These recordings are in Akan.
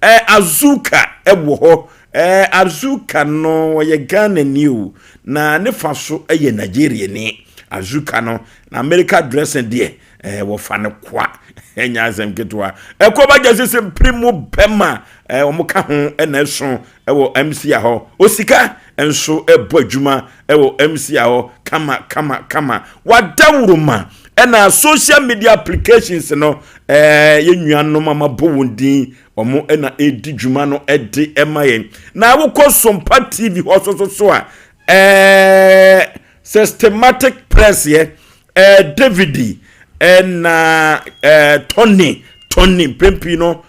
Azuka ewo ho Azuka no ye Ghana new na ne faso ye Nigeria ni Azuka no na America dressing there wo fa ne kwa enya Asem Ketewa ekoba jese primo bema omuka ho na eso ewo MC ho osika enso ebo adwuma ewo MC ho kama wadawuruma ena social media applications no yenuanom amabowundin omo ena edi dwuma no edi emayen na wokọ Sompa TV so systematic press ye Davidi ena Tony Pempino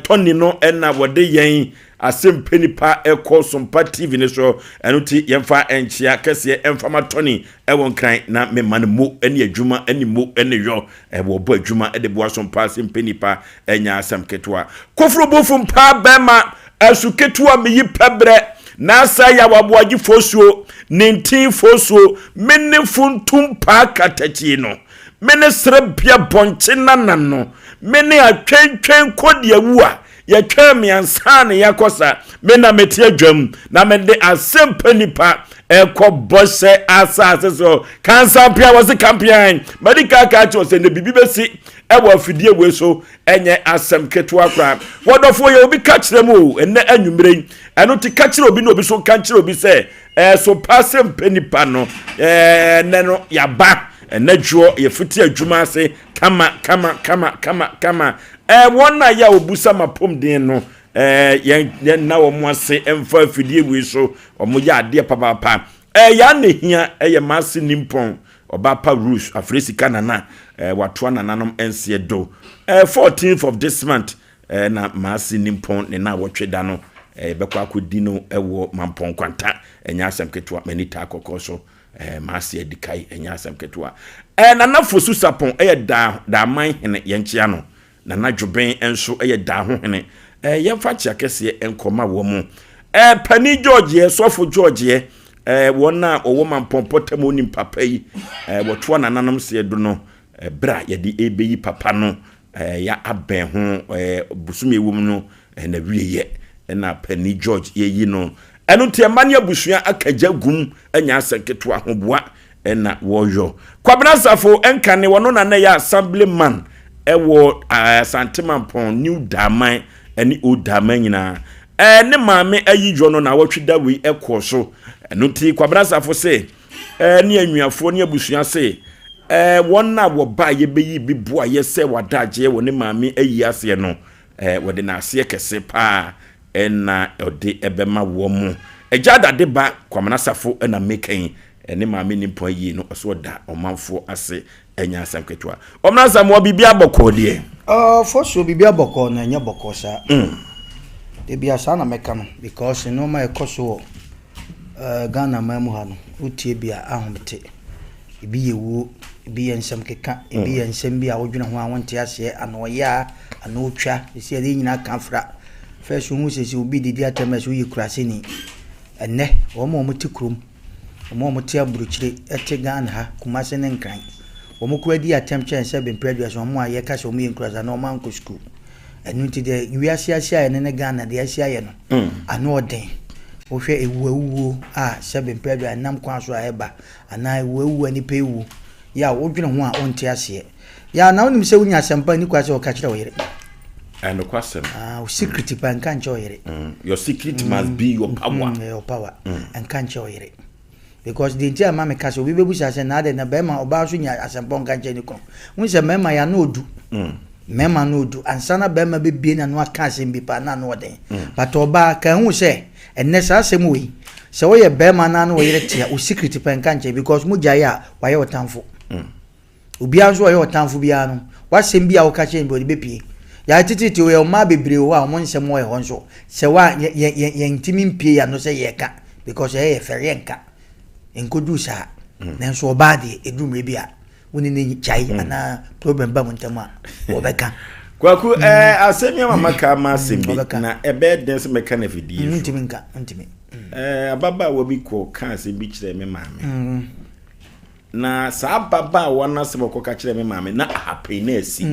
Tony no ena wode yen Asem Mpe Nipa ekọ Sompa TV ne so enuti yemfa enchia kese emfama Tony ewon kran na memane mo ene adwuma ene mo ene yo wo bo adwuma ede bo Sompa Asem Mpe Nipa enya Asem Ketewa kofro bofu mpa bema asu Ketewa meyi pebre na Osei Yaw Oforisuo 19 mene funtum pa katachi no mene srebia bonche nanano mene atwentwen kodi awua ya twemi ansane yakosa mena meti adwam na mede Asem Mpe Nipa eko bose asase so kansa pia wose campaign medical catch was ne bibi besi ewo afidie we so enye Asem Ketewa kra wodofo ye obi kachire mu enne anwumre eno ti kachire obi no obi so kachire obi se so Asem Mpe Nipa no neno yaba enadwo ye fiti adwuma ase kama wona ya obusa mapom den no yen na wo mo ase emfa afidie we so omo ya ade papa ya nehia ye mase nimpon oba pa rules afresi kanana watoa nananom ense do 14th of this month na mase nimpon ne na wotweda no bekwa akodi no ewo mampon kwanta enya Asem Ketewa manita akokoso mase edikai enya Asem Ketewa na fosu sapon da man hene yenchia no na nadwoben enso da ho hene yemfa chia kese enkoma wo mu pani George sofo George wona owo mampompotam onim papa yi wotoa nananom se do no bra yedi ebeyi papa no ya aben ho busumi ewum no na wieye na pani George yeyi no eno tie mane abusua akaja gum anya Asem Ketewa hoboa na woyo kwabena safo enkane wono na ya assemblyman ewo Santimampon new daman eni old daman nyina ne maame ayidwo no na wotweda wi ekoso eno ti kwabena safo se ne anwiafo ne abusua se wonna wo ba ye beyi biboa ye se wadaje wo ne maame ayi ase no wode na ase kese pa na ode ebema wo mu ejada de ba kwamana safo na meken ene maame nimpon yi no so da omanfo ase enya Asem Ketewa omna samo bibia boko de foso bibia boko na nya boko sa de bia sa na meka no because no ma ekoso Ghana mamu ha no utie bia ahomte ebi yewu ebi yensem keka ebi yensem bia wodwena ho awonte ase anoya anotwa esi ade nyina kanfra first hu sesi obi didi atameso yi kurase ni enne wo mo mutikrum wo mo tia buruchire ete Ghana ha kumase ne nkran wo mo kwadi attempt se be previous wo mo aye ka se wo mo enkurasa na wo man ko school enu ti de wiase asia ne Ghana de asia ye no ano oden wo hwe ewu se be previous nam kwa so aeba ana ewu ani pe ewu ya wo dwene ho a onte ase ya na wonim se wunya Asempa ni kwa se wo ka kire wo yere and the question secret pan can't yere your secret must be your power and can't yere because the entire mama kaso we bebu say na de na bema oba so nya Asempa can't ni ko won say mema ya no odu mema no odu ansana bema be bie na no aka asem bi pa na no den but oba kan hu say enne sa asem we say wo ye bema na no yere tia o secret pan can't because mu gya ya wa ye otamfo obi anso wa ye otamfo bia no wa sem bia wo ka che bi be pie ya tititi we ma bebre wo a mon nsem wo ye honso se wa ye ntimi mpie ya no se ye ka because ye fere nka enkodu sa nanso oba de edumre bia woni ne chai ana problem ba montama obeka kwaku asemi mama ka ma sembi na ebe den se meka na fidie ntimi ababa wo bi ko kan se bi kire me maame na sa ababa wona se boko ka kire me maame na happy na asi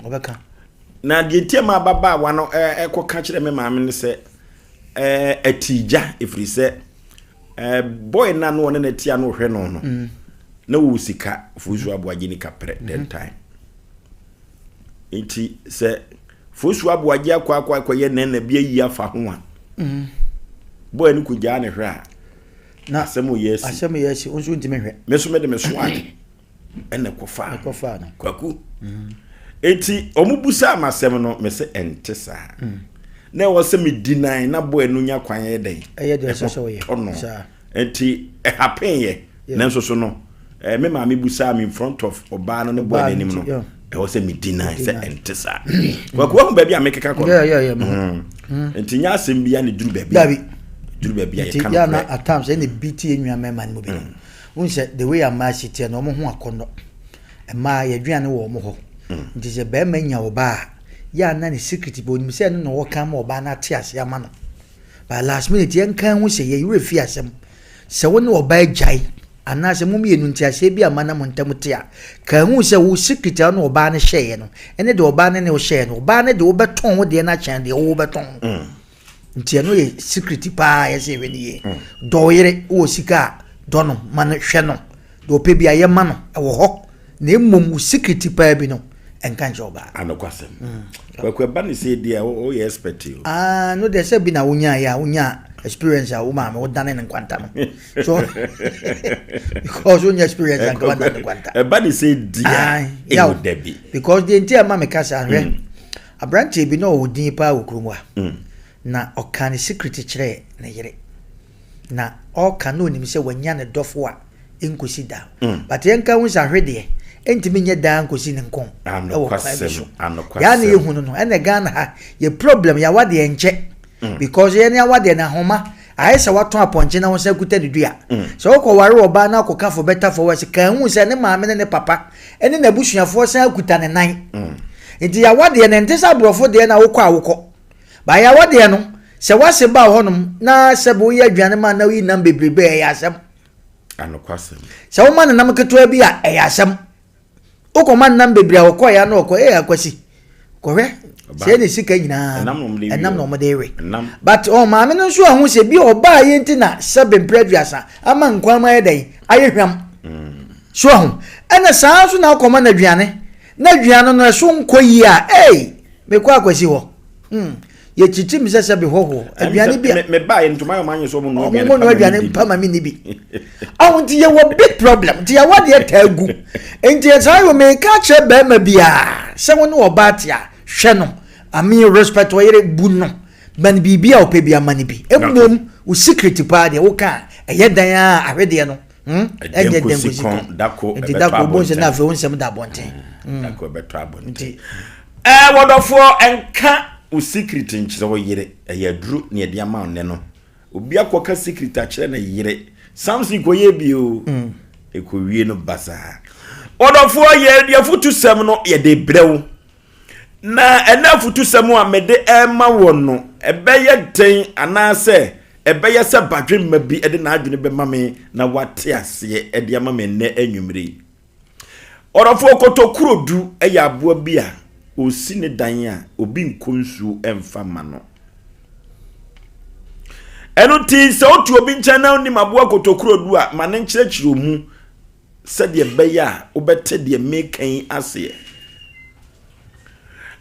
obeka na de tiema baba wa no ekoka kire me maame ne se atija efri se boy na no ne tia no hwe no no na wo sika Oforisuo Aboagye ni kapre that time enti se Oforisuo Aboagye akwa ye na bia yi afa ho a boy ni kugya ne hwe a na asem yesi unsu ntime hwe me so me de me so ade ene kofa no kwaku enti omubusa amasem no me se entesa na wo se me deny na boy no nya kwan ye den de so ye enti happen ye na so no me ma me busa me in front of oba no ne boy nanim no wo se me deny se entesa kwaku ho ba bia me keka ko enti nya asem bia ne duru ba bia ye kan ya na at times any BT enwa mema no bi unse the way am city no mo ho akondo e ma ye dwan wo mo ho nti se be ma nya oba ya na ne secret bo nim se no wo kan ma oba na te ase ama no by last minute yen kan ho se ye refi asem se wo ne oba jai ana se mum ye nu nti ase bi ama na mo ntam te a kan ho se wo secret no oba ne hye no ene de oba ne wo hye no oba ne de wo beton wo de na chan de wo beton nti no ye secret pa ye se we ni doyere wo sika dono man hwe no do pe bia ye ma no e wo ho na emom secret pa bi no enka njoba anokwasem kwa ba ni se dia o ye expect you no de se bi na wonya experience a wo ma wo dane ne kwanta no so because wonya experience and kwanta ne kwanta e ba ni se dia e wo debi because the entire ma me kasa hwe abranche bi no odin pa wo kromwa na okane secret kire na yire na okane onim se wanya ne dofo a enkosi da but yenka hu sa hwede entimi nye da nkosi ne nkon ya na ehunu no ene Ghana ha ye problem ya wade enche because ye na wade na homa ayesa wato aponche na won kuta dudua so ko ware oba na ko kafo better for wase kan hu se ne maame ne papa ene na busuafo san kuta ne nan enti ya wade ne ntesa brofo de na wokọ awokọ ba ya wade no se wase ba honum na se bo ye adwane ma na wi nam bebrebe ya asem anokwasem se wo man nam keto bi a ya asem oko man nam bebre a wokọ ya na wokọ akwasi kore se ne sika nyina enam no mode we but o ma me no so ahu se bi oba ye ntina sebe previasa ama nkwa ma ye dai aye hwam so ahu ena saa so na akoma na aduane no so nkọ yi a me kwa akwasi ho ye chichi mi sese bi hoho aduane bi me ba ntoma yo manye so mo no aduane mpama mi ni bi awunti ye wo big problem ti ya wade tagu enti ya sayo me ka che be ma bia se won wo ba tia hwe no ami respect wo yere bu no ban bibia o pe bia mani bi emom wo secret pa de wo ka eye dan a ahwede no enye den ko sikon dako enti dako bo se na fe won sem da bonten dako beto abonten wodofo enka o secret nchire wo yire duru ne de ama ne no obi akoka secret a kire na yire Samson ko ye bio ko wie no basa odofo ye de futu sem no ye de brew na ena futu sem a mede ema wo no ebeye ten anase ebeye se badwe ma bi de na adwene be mame na wate ase de ama me ne anwumre odofo kotokuro du ya aboa bi a osi ne dan a obi nkonsuo emfa ma no eno ti se otu obi nchana oni maboa kotokuro du a ma ne nkyerɛkyerɛ mu se de beya obete de mekan ase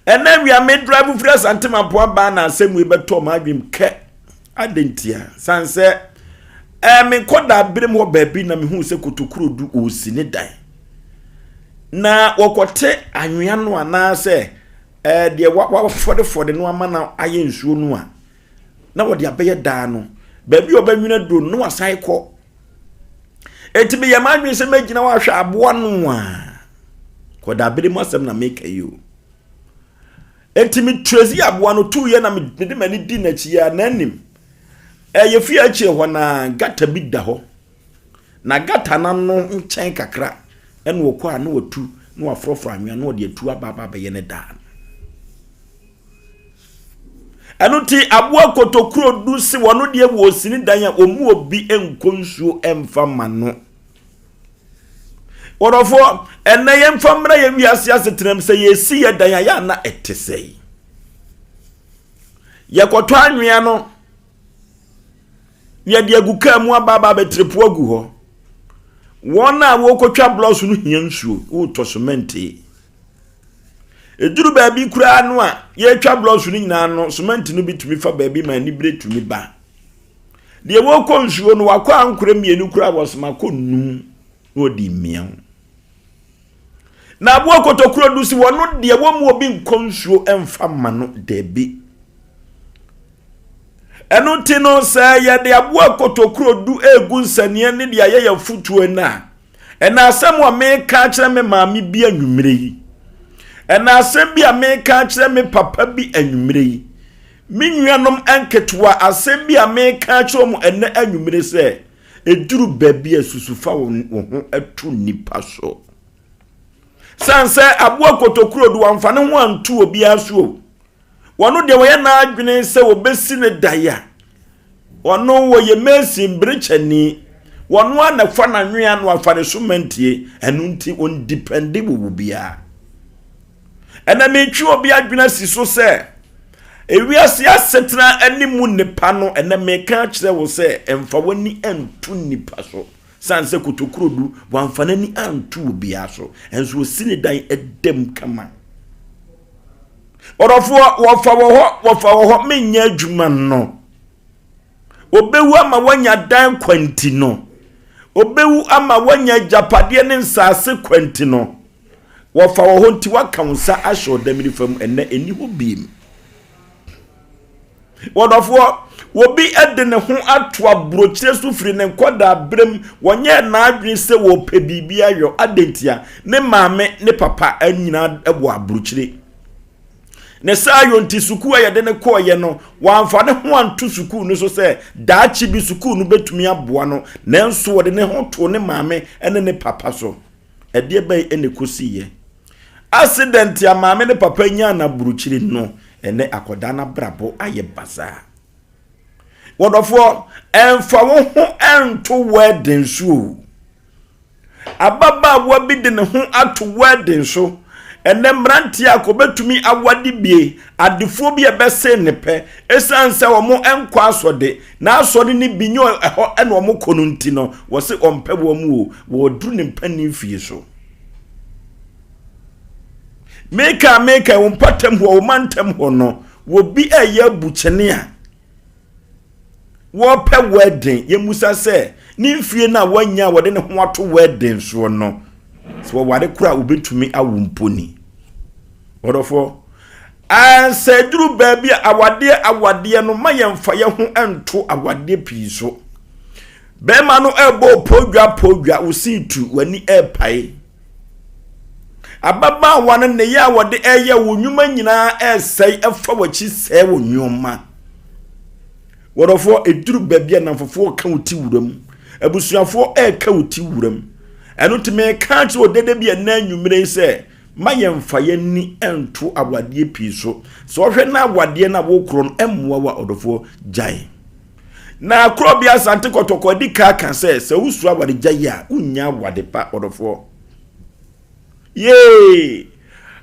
ena wi ame drive free santema po ba na asemu beto ma adwim ke adentia sanse me koda birem ho ba bi na me hu se kotokuro du osi ne dan na wokote anwea no ana se de wa fode no ama na aye nsuo no a na wo de abeye daa no ba bi obanwina do no asan kɔ etibi ye manwen se magina wa hwa abo no a ko da bere mo asem na make you etimi trezi abo no tu ye na me de mani di na chi ya na nim ye fi achi ho na gata bi da ho na gata na no nchen kakra ene wo kwa na watu na wafrofra anwa na de atu ababa be ye ne da anuti aboa kotokuro du si wono de wo sini dan a omu obi enkonsuo emfa ma no Orofo ena yemfamra ye wiase asetrem se yesi ye dan ya na etesei ye kwoto anwea no ye de aguka mu ababa betrepo agu ho wona wo kotwa blocks no hia nsuo wo to cement eduru baabi kura anu a ye twa blocks no nyina no cement no bitumi fa baabi ma ni bre tumi ba de wo ko nsuo no wakwa ankura mienu kura bosma ko num no di mian na abo kotokuro du si wono de wo mu obi nkonsuo emfa ma no debi enu ti no sa ye de abo kotokuro du egu nsanie ne de ye futuo na ena asem wa me ka kire me maami bi anwumre yi ena asem bi a me ka kire me papa bi anwumre yi minnuanom anketwa asem bi a me ka kire mu ene anwumre se eduru baby asusufa wo ho atu nipa so sanse abo kotokuro du amfa ne ho antu obi aso wono de woye na adwene se obesi ne daya wono wo ye mesi mbrichani wono anafa na nwea no afa ne sumentie enu nti on depende wo bia ena metwi obi adwene siso se ewiase asetra animu nipa no ena meka kire wo se emfa woni antu nipa so sanse kotokuro du wamfa nani antu obi aso enso osine dan edem kama orofo wofa wo ho menya adwuma no obewu ama wanya dan kwanti no obewu ama wanya japade ne nsase kwanti no wofa wo ho nti wakansa ahyo damiri fam enne eni ho biem wodofo wobi ede ne ho ato abrochire sufiri ne nkoda brem wonye na adwen se wo pe bibia yo adentia ne maame ne papa anyina ebo abrochire ne sayo nti suku ayede ne koye no wamfa ne ho anto suku no so se daachi bi suku no betumi aboa no nenso wode ne ho to ne maame ene ne papa so ede bai ene kosiye accident ya maame ne papa nya na abrochire no ene akoda na brabo aye baza wodofo emfa wo ho ento wedding so ababa wa bi de ne ho ato wedding so ene mranti akobetumi awade bie adefo bi ebese ne pe esanse wo mo enkwa asode na asode ni binyo eho ene wo mo kono nti no wo se ompe wo mu wo duru ne mpani fie so meka wo mpatam wo mantam ho no wo bi eye buchene a wo pe wedding ye musa se ni mfie na wanya wode ne ho ato wedding so no so wo wade kura obetumi awumponi odofo anseduru baabi awade no mayemfa ye ho ento awade pii so be ma no ebo podwa ositu wani epai ababa wane ne ya wode eye wonwuma nyina esei efa wachi sei wonwuma wodofo eduru baabi na fofo ka uti wuram abusuafo ka uti wuram eno teme ka chi odede bia na anwumre se mayemfa yani ento awade pii so hwe na awade na wo kro emmoa wa odofo jai na kro bia sante kotoko di ka se usu awade jai a unya awade pa odofo ye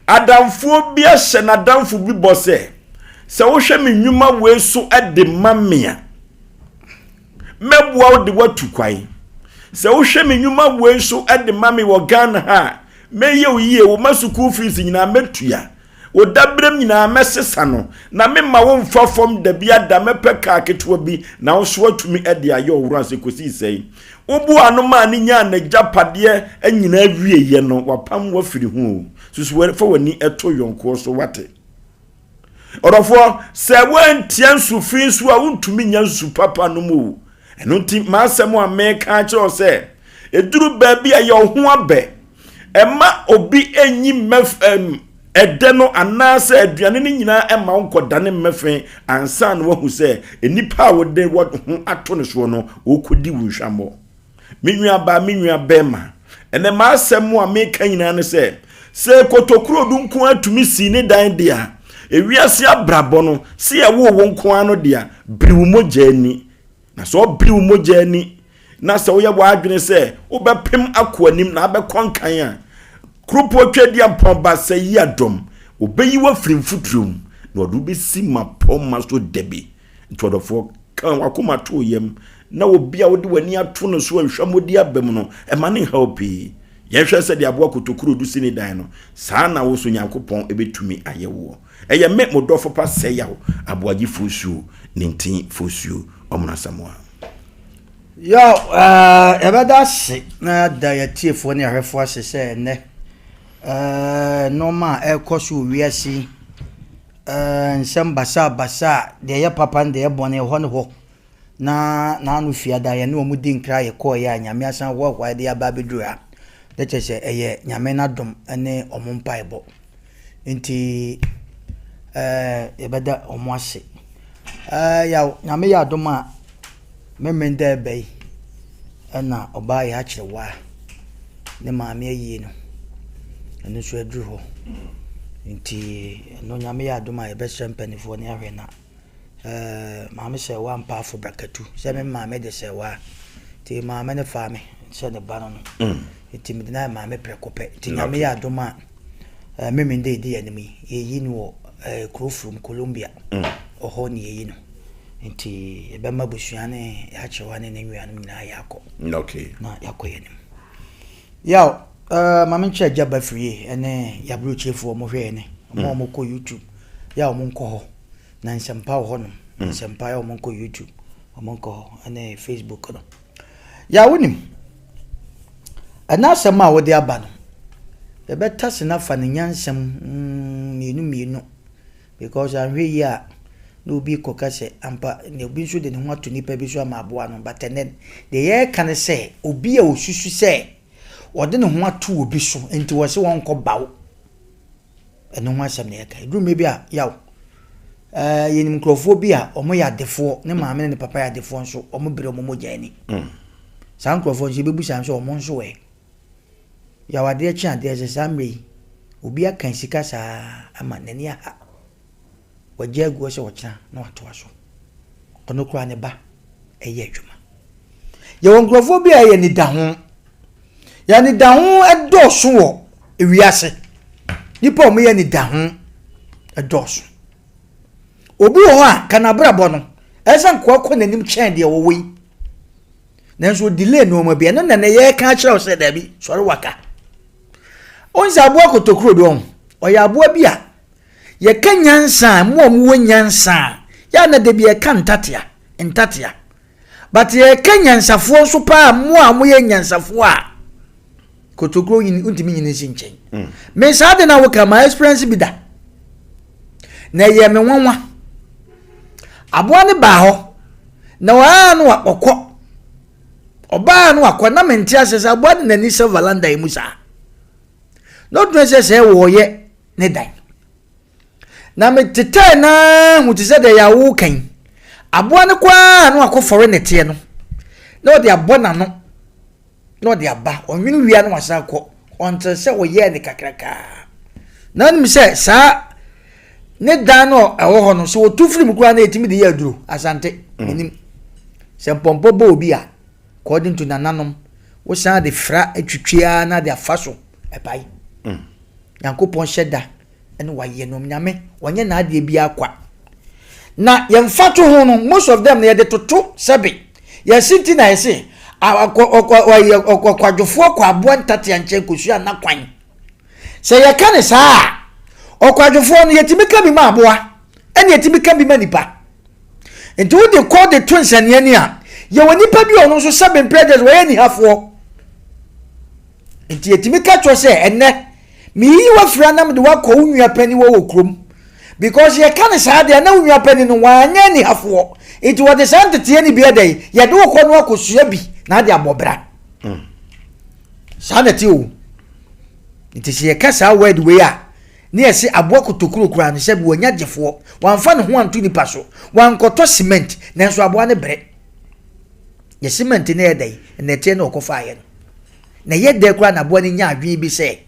adamfo bia hye na adamfo bi bose se wo hwe me nwuma we so ade mamea mebua wo de watu kwai se wo hwe me nwuma we so ade mame wo Ghana ha meye oyiye wo masuku fees nyina metua wo dabrem nyina mesesa no na memma wo mfa fom da bia da mepeka aketo bi na wo so atumi ade ayo wura se kosi sei obu anoma ni nya na japade anyina wieye no wapam wa firi hu susu fa wani eto yonko so wate orofo se wantia nsufi so a untumi nya nsu papa no mu eno nti masemo ameka a kire se eduru baabi a ye ho abe ema obi enyi ede no anase aduane ni nyina ema nkodane mmefe ansa no wahu se enipa wo de wo ho ato ne so no okodi wunhwamo minua bema ene masemo ameka nyina ne se kotokuro du nko atumi si ne dan dia ewiase abrabo no se ye wo nko ano dia briwu mogani na so briwu mogani na se wo ye wa adwene se wo bepem akwanim na abekon kan a kropo twedi ampon ba se yi adom obeyi wa firim futrum na odu be si mapom maso debi ntodofo kan wakoma to yem na obi a wode wani ato no so ahwamodi abam no e mane helpi yehwe se de aboa kotokuro du sini dan no saa na wo so Nyankopon ebetumi ayewo eye me modofo pa Osei Yaw Oforisuo nintin fosuo omunasamwa yo ebadase na dayatiefo ne ahwefo asese ne normal ekoso wiasi nsem basa de ye papa de ye bone ho ne ho na anu fiada ye ne omudi nkra ye ko ye anyame asan wo kwa de aba bedura de chese eye nyame na dom ene omumpa ebo nti ebada omwase ya nyame ya dom a memende ebe na oba ya kirewa ne maame ayi no eno so aduru ho nti no nyame ya dom a ebesem penifo ne ahwe na maame se wa mpa afo brakatu se me maame de se wa ti maame ne fa me se ne ba no nti me na maame prekope ti nyame ya dom a memende di enemy yeyi no wo from Colombia oho ne yeyi no nti ebema busuane ya chewane ne nwianum na yakọ okay na yakọ yenim yaw mama nche jaba free ene yabru chefo mo hwe ne mo ko YouTube yaw mo nko ho na nsempa ho no nsempa yaw mo nko YouTube mo nko ho ene Facebook no yaw wonim ana sema wo de aba no ebeta se na fa ne nyansem mienu because ahwe ya no bi kokase ampa ne obi nso de ne ho ato nipa bi so ama aboa no batene de ye kan se obi a osusu se ode ne ho ato obi so enti wo se won ko bawo eno ho asem ne ye kan drum bi a yaw yenim nkrofo bi a omo ya defo ne maame ne papa ya defo nso omo bere omo mogani san nkrofo nso bebu sam so omo nso we yaw ade chi ade se samre obi akan sika sa ama nani aha wajagu se wochina na watoa so kono kura ne ba eye adwuma ye wonkrofo bi aye ni da ho ya ni da ho edoso wo ewiase nipa omo ye ni da ho edoso obi ho a kana brabo no esan ko akọ nanim chen de wo wi nanso delay no ma bi no na ne ye ka kire o se da bi sori waka onza aboa kotokuro do oya aboa bi a ye kanyansa mo nyansa ya na de bi e kan ntatia but ye kanyansafo so pa mo ye nyansafo a kotokuro yin untimi yin nchen me sa de na wo ka my experience bi da na ye me nwanwa aboa ne ba ho na wa no akokọ oba no akọ na menti asese aboa de na ni se valanda emusa no dresse se wo ye ne dan na me tete na hu tise de ya wo kan aboa ne kwa no akofore ne te no na odi abona no na odi aba onwini wia no wasa akọ onte se wo ye ne kakraka na nim se sa ne dan no ewo ho no so wo tu film kwa na etimi de ya duro asante enim se pompo bo obi a according to nananom wo san de fra atwitwia na de afaso epai Yankopon sheda ene waye no nyame wonye na ade bi akwa na yemfato ho no most of them na de toto sebe yesinti na yesi akwadwofo kwa abo ntate anche kosu ana kwan se ye kan saa okwadwofo no yetimi ka bi ma aboa ene yetimi ka bi ma nipa enti wo de call the twins ane a ye woni pa bi ono so sebe predators we ni hafo enti yetimi ka cho se ene mi wa fra nam de wa ko unua pani wo krom because ye kan saa de na unua pani no wanya ni hafo enti wo de santete ni bi edai ye de wo ko no akosua bi na de abobra sanati o enti se ye ka saa word we a na ye se aboa kotokuro kura ne se bi wonya jefo wanfa ne ho anto ni paso wankoto cement nanso aboa ne bre ye cement na edai na tie na okofa aye na ye de kura na aboa ne nya adwen bi se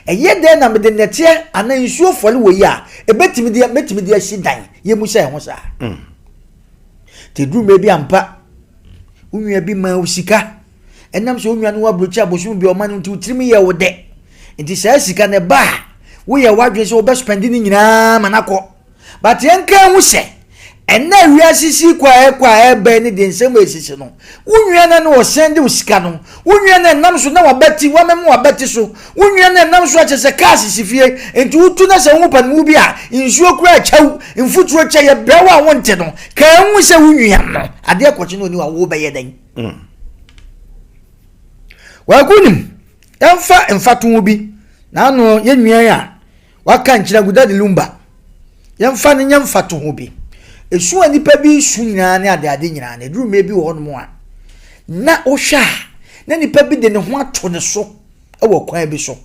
eye de na me de netie ana nsuo fole wo yi a ebetimi de asi dan ye mu se ho sa te drum be bi ampa unua bi ma usika enam so onwa no wabrochi abosom bi o man nti utirimi ye wo de nti saa sika ne ba wo ye wadwe so be spend ni nyina manako but yenka hu se ena wiasisi kwa ebe ni de nsem esisi no wunwa na no send wo sika no wunwa na nam so na wabati wamem wabati so wunwa na nam so achese cash sifie enti utu na se hu pa mu bi a insuo kura chaw mfuturo che ye brewa wonte no ka hu se wunwa no ade akwachi no ni wa wo be ye dan wa kunim mfatu bi na no yenwa ya waka nchira gudade lumba yemfa ne nyamfatu ho bi esu anipa bi su nyina ne ade nyina ne duru me bi wo no a na ohwa na nipa bi de ne ho ato ne so ewo kwan bi so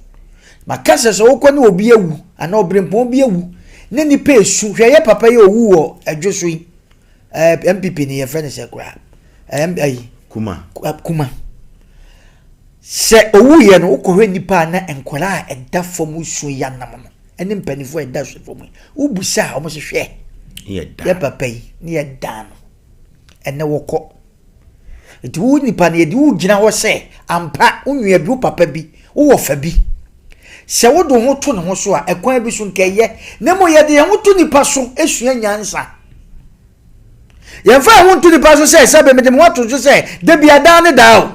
makase so wokɔ ne obi awu ana obrempo obi awu na nipa esu hweye papa ye owu wo adwoso yi MPP ne ye fɛ ne sɛ kura kuma se owu ye no wokɔ hwɛ nipa na enkwala ɛda fam su ya nam no ene mpanifo ɛda so fam ubusa omo se hwɛ ye papa yi ne ye dan ene wokɔ enti wo nipa ne ye di wo gina ho sɛ ampa unwia bi wo papa bi wo fa bi se wo do ho to ne ho so a ekwan bi so nkɛyɛ ne mo ye de ho to nipa so esua nyansa ye fa ho to nipa so sɛ be me de mo to so sɛ de bia dan ne dawo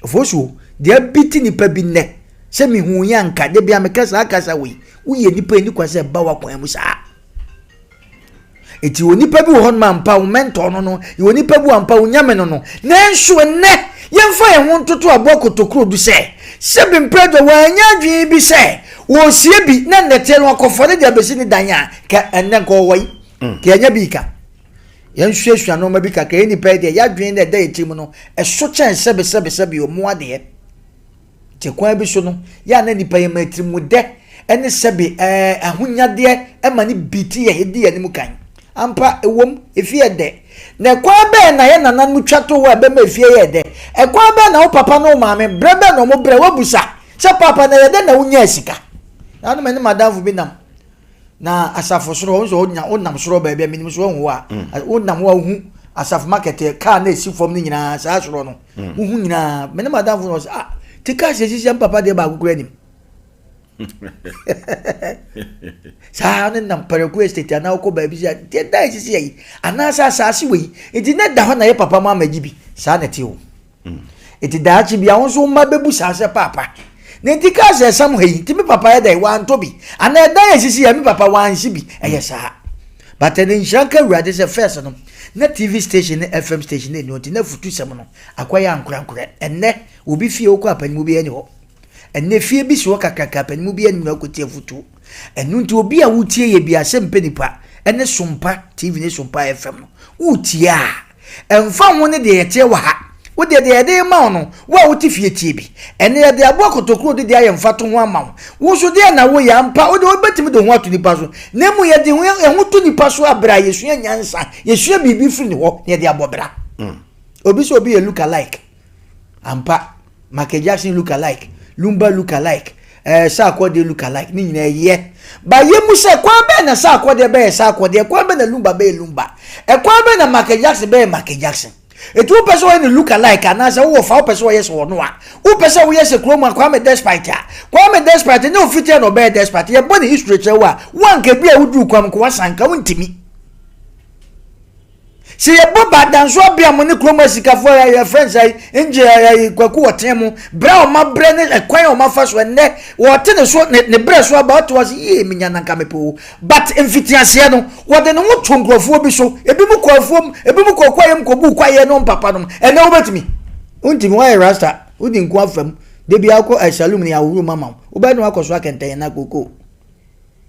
ofosuo de biti nipa bi ne sɛ mi hu yanka de bia me kasa akasa we wo ye nipa ni kwase ba wa kwan mu saa eti onipa bi wo hon ma mpa wo mentor no yo nipa bi wo mpa wo nyame no nanso ne yemfa ye ho ntoto abokotokro du se bi mpredo wa anya dwi bi se wo sie bi na nete no akofo ne dia besi ni dan a ka enne ko woi ka anya bi ka yen hwehwa no ma bi ka ka nipa de ya dwen na da etim no eso chen sebe o mu ade te kwa bi so no ya na nipa ye matrimu de ene sebe ahonyade e ma ni biti ye hedi ye ni mu kan ampa ewom efie de na kwa be na ye nana mu twato wa be ma efie ye de kwa be na wo papa no maame brebe no mo bre wabusa se papa na ye de na wonya sika na no mani madam bi nam na asafo soro wo so onam soro ba bia minim so wo a onam wa hu asafo market car na esi fom ni nyina sa soro no hu nyina mani madam no tika sisi papa de ba gugura nim sa ne nam paraku estate na ko ba bi ja te dai sisi yi ana sa asase we enti na da ho na ye papa ma magibi sa na ti o enti da chi bia won so ma bebu sa se papa ne tika se sam hei ti mi papa ya dai wan to bi ana da ye sisi ya mi papa wan si bi eye sa but ne nshanka wurade se first no na TV station ne FM station ne no ti na futu sem no akwaya ankorankora enne obi fie okọ apanimu bi eni ho enne fie bi so kakaka apanimu bi eni na okotie futu enu nti obi a wutie ye bi Asem Mpe Nipa ene Sompa TV ne Sompa FM no wutie a emfa ho ne de yete wa ha wo de ma no wa wuti fie tie bi ene de abo akotokro de aye mfato ho ama wo so de na wo ya mpa wo de obetimi de ho ato nipa so na mu ye de ho to nipa so abra yesu nyansa yesu bibi firi ne ho ye de abobra obi so obi ye look alike ampa Michael Jackson look alike Lumba look alike sa akwode look alike ni nyina ye ba ye mu se kwa be na sa akwode be sa akwode kwa be na Lumba be Lumba kwa be na Michael Jackson be Michael Jackson etu person when look alike and say wo fa person yes wo no a wo person wo yes kroma kwa me despite ne ofite no be despite ye body history chewa wan ke bia wudu kwam ko wasanka wontimi si ye boba danso bia mo ne kroma sikafo ya friends ai nje ya kwaku wotemu bra o ma bre ne kwan o ma fa so ne wote ne so ne bre so about was ye minya nanka mepo but mfitiase no wode ne wo tonkrofo bi so ebi mu kwafom ebi mu kokwayem kobu kwaye no papa no ene obetimi untimi wa rasta udi nko afam de bia ko salum ne awuru mama oba no akoso akenten na koko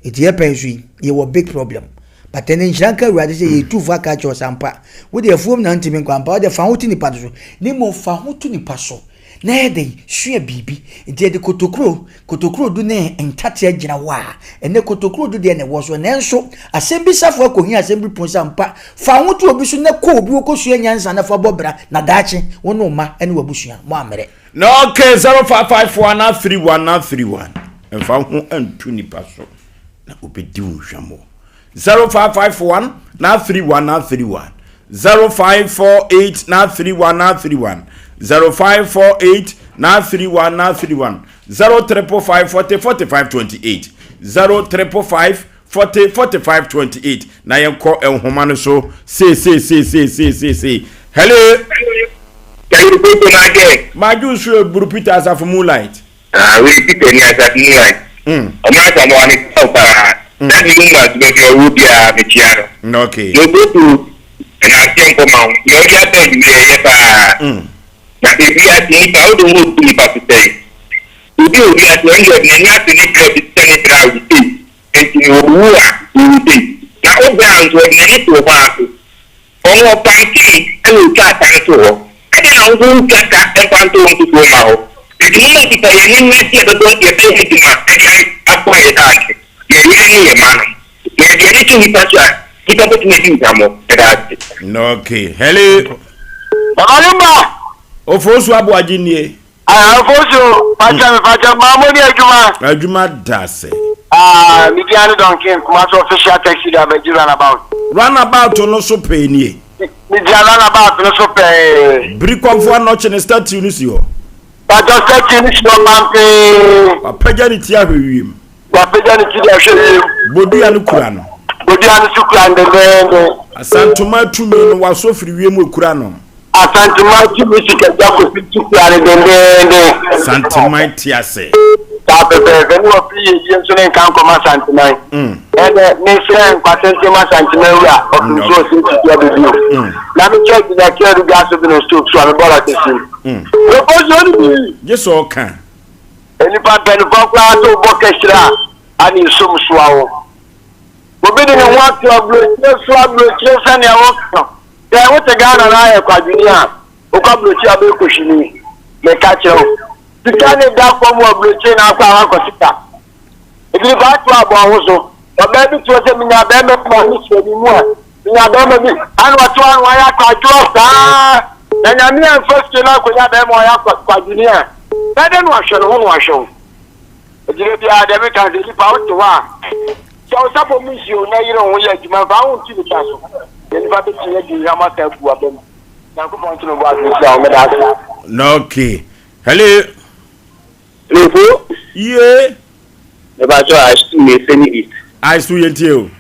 etiye pensu ye wo big problem but then njanka wade say ye tu fa ka cho sampa wo de afuom na ntimi kwampa wo de fa hotu ni paso ni mo fa hotu ni paso na ye de hwe bibi de kotokro du ne entate agina wa ene kotokro du de ne wo so nenso asembi safo akohi asembi pon sampa fa hotu obi so ne ko obi ko sua nyansa na fa bobra na daache wo no ma ene wabusua mo amere no okay 0554931931 emfa ho antu ni paso na obedi wo hwamo 0551 na 31 na 31 0548 na 31 na 31 0548 931 931 0355 40 45 28 0355 40 45 28 na yenko enhoma no so say hello Maju so Burupita as of moonlight we repeat any as of moonlight Omasa mo ani pa that you must be your rubia mechiano okay you go to and I think come on you ya tell you pa na be bia ni pa o do mo ni pa say you do bia to end up na nya to ni credit senator we say and you who are you say na o ground we ni to pa o panki and ka ta to ade na o do ka ta kwanto o to ma o edi mo ti pa ye ni ti do do ye be ti ma akwa ye da ke ye ni ye ma no ye ni ti ni pa cha kita be ti ni jamo da okay hello Malumba Oforisuo Aboagye nie Oforisuo pacha mamoni adwuma dase mi diane donkin kuma so official taxi da be runabout no so pay nie mi diane runabout no so pay brikofo no che ne statue ni si ho pa just statue ni si ho pampe apaja ni ti ahwewiem apaja ni ti ahwewiem bodua no kura no su kura ndende asantuma tumi no waso firi wiem okura no Asantuma musika jako fitu kura ndende Santuma tiase Tapepe no fi yenso ne kan koma Santuma ne friend kwatente ma Santuma ura Oforisuo sinti ya bibi na mi check the care gas of the stock so am bola tesim Oforisuo ni yeso kan eni pa ben ko kwa to bokestra ani somsuawo obedi ne watu ablo chesa ne awo ya wote gana na ya kwa dunia ukablo chi abe koshini me kacho tikane da kwa mu ablo chi na kwa akosita ebi ba tu abo ahoso obebi tu ose minya be me kwa ni chedi mu a minya do me bi anu atu anu ya kwa jo sa na nyame an first na ko ya be mo ya kwa dunia bede no ahwe no ho ahwe ejire bi ade me kan de pa oto wa so sapo misio na yiro ho ya juma ba won ti bi taso yeni ba be tiye di yama ta bu abem na ko pon tino ba ni sa o me da sa no okay hello Lefo ye e ba jo asu me seni it aisu yentie o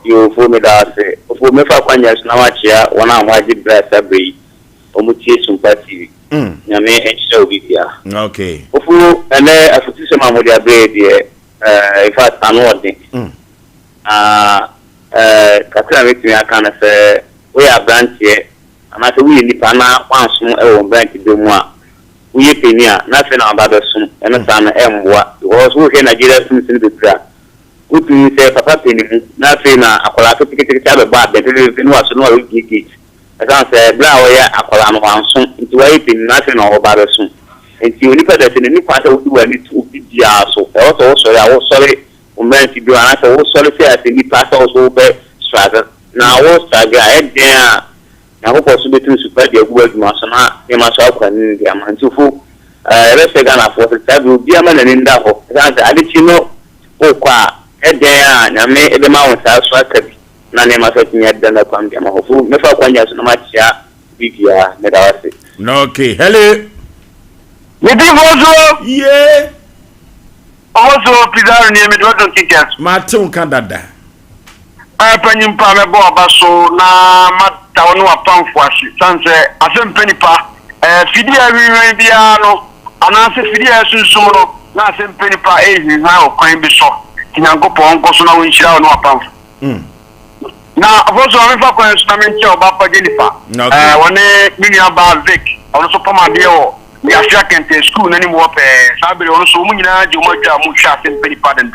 yo fo me da se fo me fa kwanya na wa chia wona amwaji brasa brei omutie Sompa TV nyame enche obi bia okay ofu ene afuti se mamodi abre de ifa tanode kakra metimi aka na se we abrantie ana se we nipa na kwanso e wo branch de mu a we peni a na fe na abado sum ene sa na emboa because we Nigeria sum sin be bra utu se papa peni mu na fe na akola to tikiti abe ba be de no aso no we gigi aka se bra we ya akola no wanso nti we peni na fe na obado sum nti onipa da se ni kwa se wo wa ni tu bia so e wo so ya wo sori umenti bi ana se wo sori se ase ni pasa wo be struggle na wo struggle e den na ko so betu super de agu aduma so na e ma so akwa ni dia ma ntufu e se ga na fo se tabu bi ama na ni nda ho se ade chi no o kwa e den na me e be ma won sa so akabi na ne ma so tinya da na kwam dia ma ho fu me fa kwanya so na ma chia bibia me da wase no okay hello mi di Oforisuo ye Oforisuo pizarro ni mi do tickets ma te un kandada panyin pa me bo abaso na mata wonu apamfo ahye sanse Asem Mpe Nipa fidi awiwen bia no anase fidi asunsun no na Asem Mpe Nipa ehi na okwan bi so kinyankopon nkoso na wonhyira wonu apamfo na Oforisuo me fa kwan so na me nche Obaagye nipa wone minia ba Vic ono so pama de o ya fia kente school na ni mo pe sabere ono so mu nyina je mo atwa mu hwa Asem Mpe Nipa den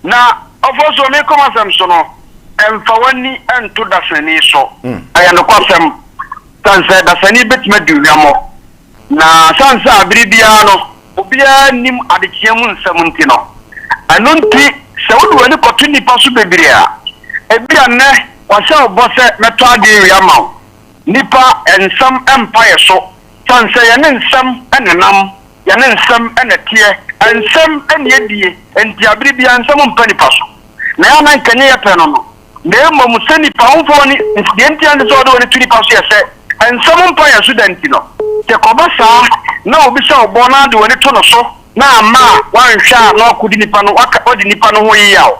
na Oforisuo me koma sam so no emfa wani ento dasani so aya no kwasem sanse dasani betima duwamo na sanse abiribia no obia nim adekiam nsam nti no anonti se wodu wani kotu nipa so bebiria ebia ne wase obose meto ade wiama nipa ensam empire so sanse ya ne nsam enenam ya ne nsam enetie ensam enedie enti abiribia nsam Mpe Nipa so na ya na nkanye ya peno no na mo seni pa onfo ni enti ande so do ni tuni pa so yese ensam Mpe ya student no te kobasa na obi se obona de woni to no so na ma wan hwa na okudi nipa no odi nipa no ho yiyaw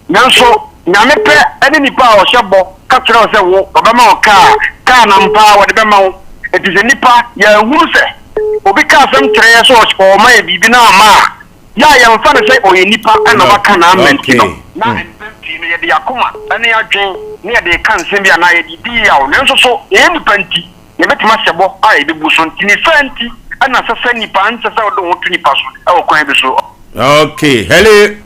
nanso nyame pe ene nipa a ohye ka kire o se wo obema o ka na mpa wo de bema wo etize nipa ya huru se obi ka asem kire so o ma e bibi na ma ya mfa ne se oye nipa na waka na amenti no na empenti no ye de yakoma ene adwen ne ye de kan sem bia na ye di yaw nanso so ye nipa nti ye betima sebo a ye bebu so ntini fanti ana sasa nipa ansa sa do hotu nipa so e okwan be so. Okay, hello.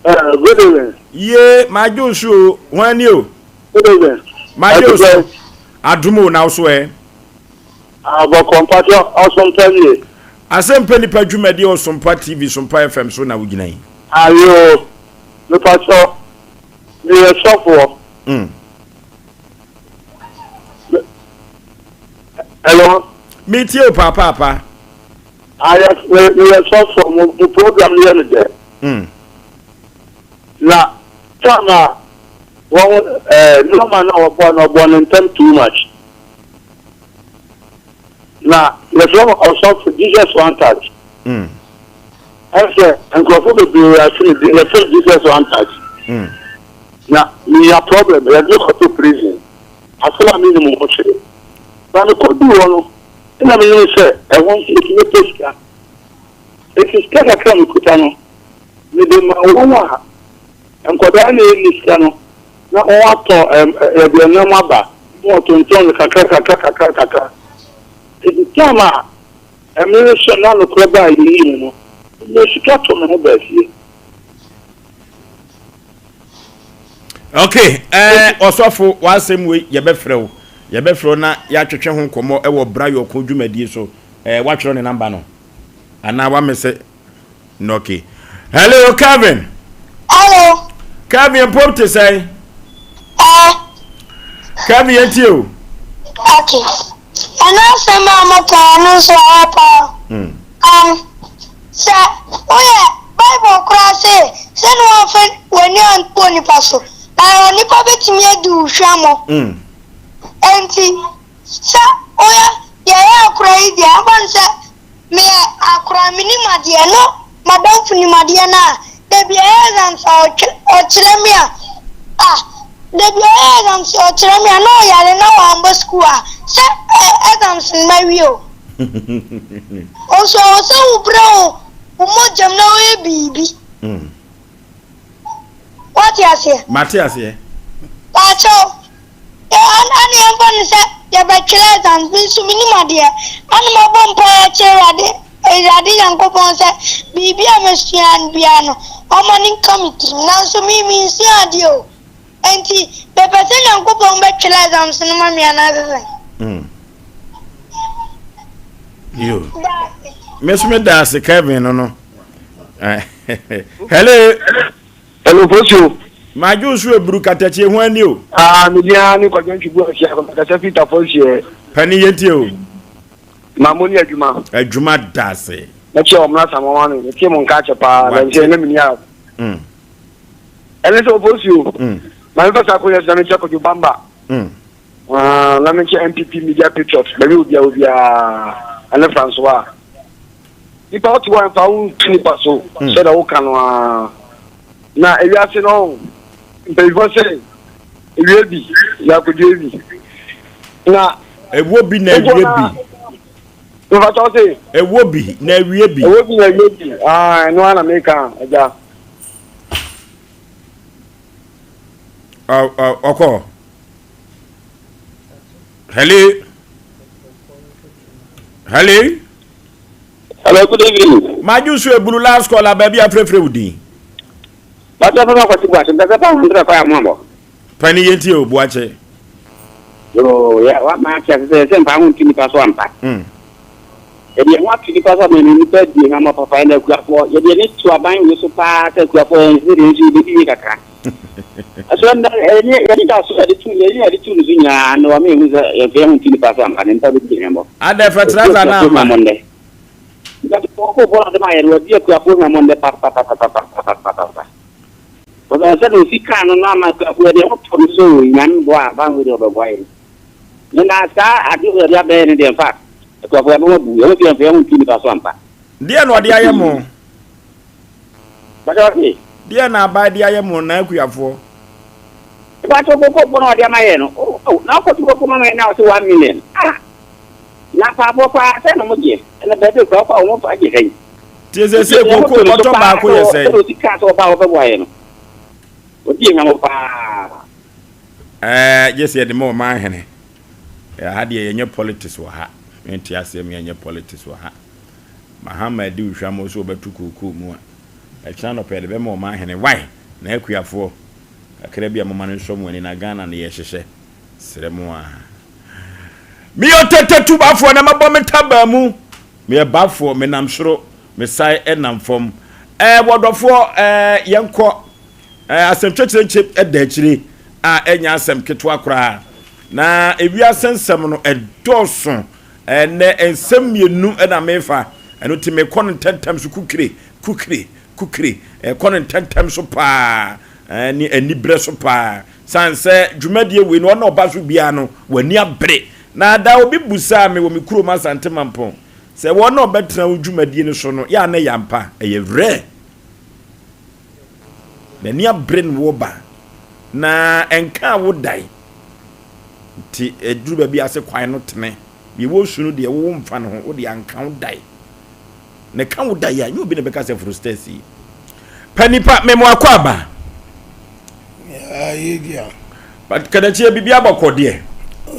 Good evening. Yeah, my Joshua, when you? Good evening. My Joshua, Adumo now swear. About compassion or something. Asem Mpe Nipa Jumedi or Sompa TV, Sompa FM, so now we gina. Are you the pastor? You are software. Hello? Meet you, Papa. I have you software the program the other day. Now, China, no man or born in time too much. Now, the song also for Jesus one touch. I say, and go for the Jesus one touch. Now, we have problem. We are not to prison. I feel a minimum of it. But I could do one. And I mean, say, I want you to make it. It is kind of come to Kutano. With the Mawa and Kodani in this canoe. Now, what the number, what to turn the Kaka. It is Tama. A minister now look by you. You should cut on the best. Okay, osofo wasem we ye befrɛ na ya twetwe ho komo e wo brayo ko dwumadi so wa twero ne number no ana wa mese no. Okay, hello Kevin. Hello Kevin, pop to say Kevin yetio. Okay, and Asem Mpe no so apa sa Bible class say no one when you and pony paso na nipa betimi adu hwamo enti sa oya ya akura ide abanse me akura minimade no madam funimade na de bia exam so ochiremia de bia exam so ochiremia no yare na wamba school sa exams mawio also ubro umojam na we bibi what you say? Matthias here. Pacho. Ani ambon se ya bachelors and so minimum dia. Ani mabon pa cherade. Erade yankopon se bibi amesian biano. Omani committee na so mi si adio. Enti be person yankopon bachelors and so no mami anase. You. Miss me das Kevin no. Hello. Hello, Oforisuo. My Joshua Brukatache when you. Media ni kwa nchubu afia kwa kasafita Oforisuo. Pani yetio. Mamoni adwuma. Adwuma dase. Na che omna samawanu, ne tie mon ka chepa, na nche na minia. Ele so Oforisuo. Ma nfa sa ko yesa me che ko Jubamba. Na me che MPP Media Patriots, na bi obia ana François. Ipa otu wa fa un nipa so, se da wo kanu na ewiase no mpelifo se ewiabi ya kodiebi na ewobi na ewiabi no fa se ewobi na ewiabi no ana meka aja oko hello good evening. Majusu ebulu last call ababi afrefre wudi. Bata fa kwa tibu ase ndaka pa ndra pa amambo. Pani yenti obuache. Yo ya wa ma cha se mpa hu ntimi pa so ampa. Edi wa tini pa so me ni pa di na ma papa na ku afo. Ye de ni tu aban we so pa ta ku afo nziri nzi de bi kaka. Aso nda ni ya da so de tu ni tu zunya no wa me hu za ye fe hu ntimi pa so ampa ne nta bi nyambo. Ada fatraza na ma. Ko bola de ma ye ro di ku afo na monde pa. said we can no ma where the option so yan bo aba we the boy na sa adi we ya be ni dem fa ko for mo bu yo bi en fi pa Sompa dia no dia yemo ba do ni dia na ba dia yemo na akuafo ba to ko no dia ma ye no na ko to ko ma na so 1 million na pa bo pa se no mo je na be de ko pa mo pa je kai ti se ko to ba ko ye se o ti ka to ba o be wa ye no o ti nga mo pa yes ye de mo ma hene ha de ye nye politics wa ha enti asem ye nye politics wa ha Muhammad di hwa mo so betu kuku mu a cha no pe de be mo ma hene why na akuafo akra bia mo ma no so mo ni na Ghana na ye hyehye sere mo a mi otetetu bafo na mabɔ metaba mu me bafo me nam soro me sai enam fom wodofo yenko asem twetwenche edachiri a enya asem keto akora na ewia sensem no edoso ne ensem mienu na mefa eno ti me kon tentam so kukire kon tentam so pa ni anibre so pa sanse dwumadie we no na obaso bia no wani abre na da obi busa me wo me kuro masante mampon se wo na obetra dwumadie ne so no ya na yampa re na ni abre no wo ba na enka wo dai ti eduru ba bi ase kwan no tene bi wo sunu de wo mfa no ho wo de anka wo dai ne kan wo dai ya nyu bi ne beka se frustasi panipa memo akwaba ya yegia but kada che bibia bokode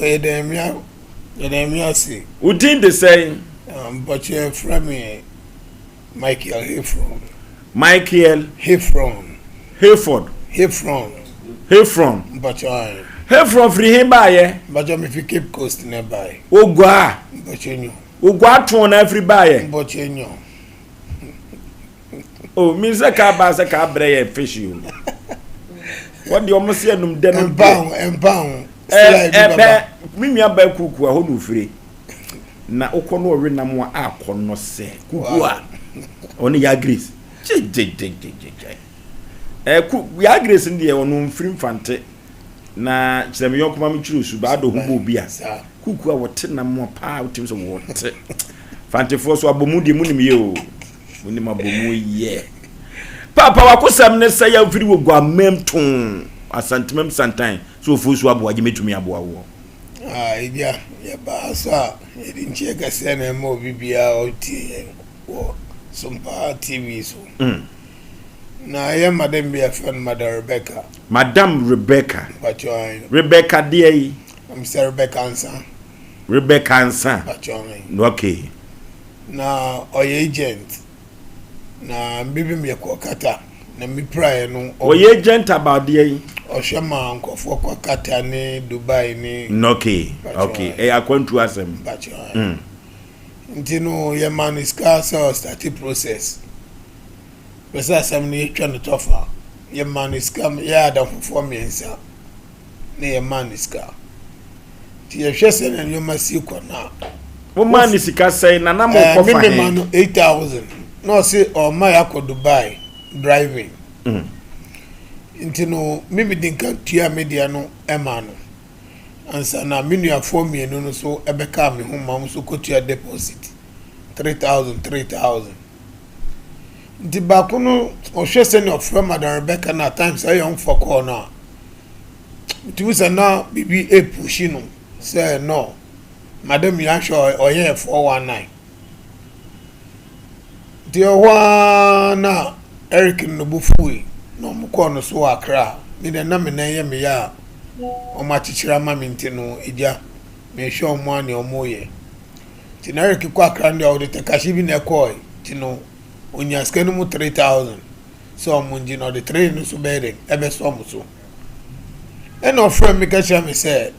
Edemia say udin de say but you from me Michael Hayford but Hayford free him by but you if you keep coast nearby ogwa but you know ogwa ton every buy but you know oh means a car ba se ka bre fish you what the almost say num dem empound mimia ba kuku a ho no fire na okọ no ore na mo akọ no se kuku a oni ya grace ya grace ndi ono mfiri mfante na kyerem yonkoma me kyuru su ba do hubo bi a kuku a wote na mo pa wotim so wote fante fo so abomudi munim ye o munim abomu ye papa wakosam ne sa ya mfiri wo gwa memton asantemem santan so Oforisuo Aboagye metumi aboa wo idia ya ba so edi nche kase na mo bibia oti wo Sompa TV so na ya madam bia friend Madam Rebecca but Rebecca dey I'm Sir Rebecca Ansa but okay na oy agent na bibi me ko kata na mi prayer no oy agent about dey Oshama nkofo kwa kata ni Dubai ni okay akwantu asem ntino ye man is car so start process pesa asem ni twa no tofa ye man is come ya da fofo miensa ni ye man is car ti ye hwese na yo masiko na wo man is car say na na mo kofa he me man 8,000 no say o ma ya ko Dubai driving intino mimi dinka tua media no emano ansa na menu afo mienu no so ebeka me ho mam so kotua deposit 3,000 ndi ba kuno o hwese ne ofra Madam Rebecca na times I young for corner it was na bibi e pushi no say no madam ya sure oye 419 dia wana Eric Nobufui no mko no so akra me de na me na ye me ya o ma chichira ma me ntino eja me hwe o mo ani o mo ye ti na Eric kwa akra ndi o de takashi bi na koi ti no onya skanu mu 3,000 so mo nji no de 3 no so bere ebe so mo so e no friend me ka sha me say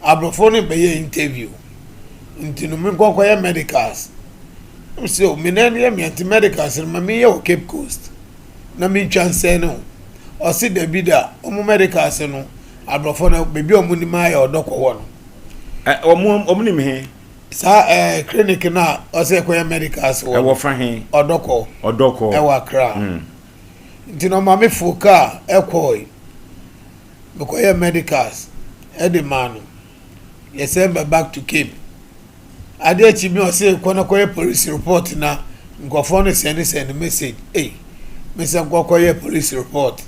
abrofo ni be ye interview ntino me kwa ya medicals so me na ye me anti medicals ma me ye o Cape Coast na mi chance no o si da bida o mu medical se no abrofo na bebi o mu ni ma ya odoko wo no o mu ni me sa clinic na o se ko ya medical se wo wo fa he odoko e wa kra Ntino mame foka ekoi. Because medicals the man you send back to Cape. I did you me say konakoye police report na ngofo no send message. Hey, me say konakoye police report.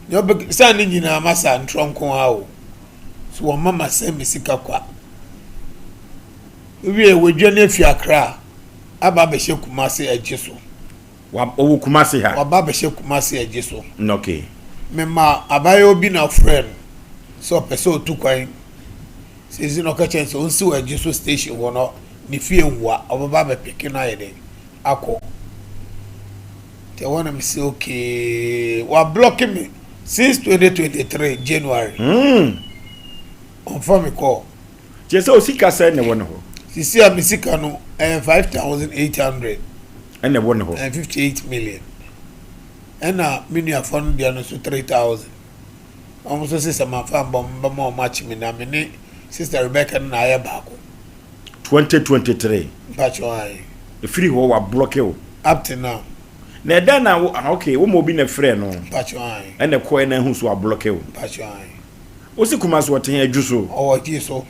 You be send nyina masa ntronko hawo. So wo mama say me sika kwa. We dwane fi Accra. Aba be she Kumasi ejeso. Wa owo Kumasi ha. Wa ba be she Kumasi ejeso. Okay. Mema abayo bi na friend so person to kwan sezi no ka chance on si wa Jesu station wo no ni fie nwa obaba be pikin na yede akọ te wanna me say okay wa block me since 2023 January on for me call je say osika say ne won ho sisi a misika no 5800 ene won ho 58 million and mini a fund there no so 3000 almost say some fan bomb more match me na me sister Rebecca na ya baako 2023 patch why the free ho wa block you up to now na da na okay wo mo bi na frɛ no patch why ene ko na hu so wa block you patch why osi Kumasi woten adwuso o jiso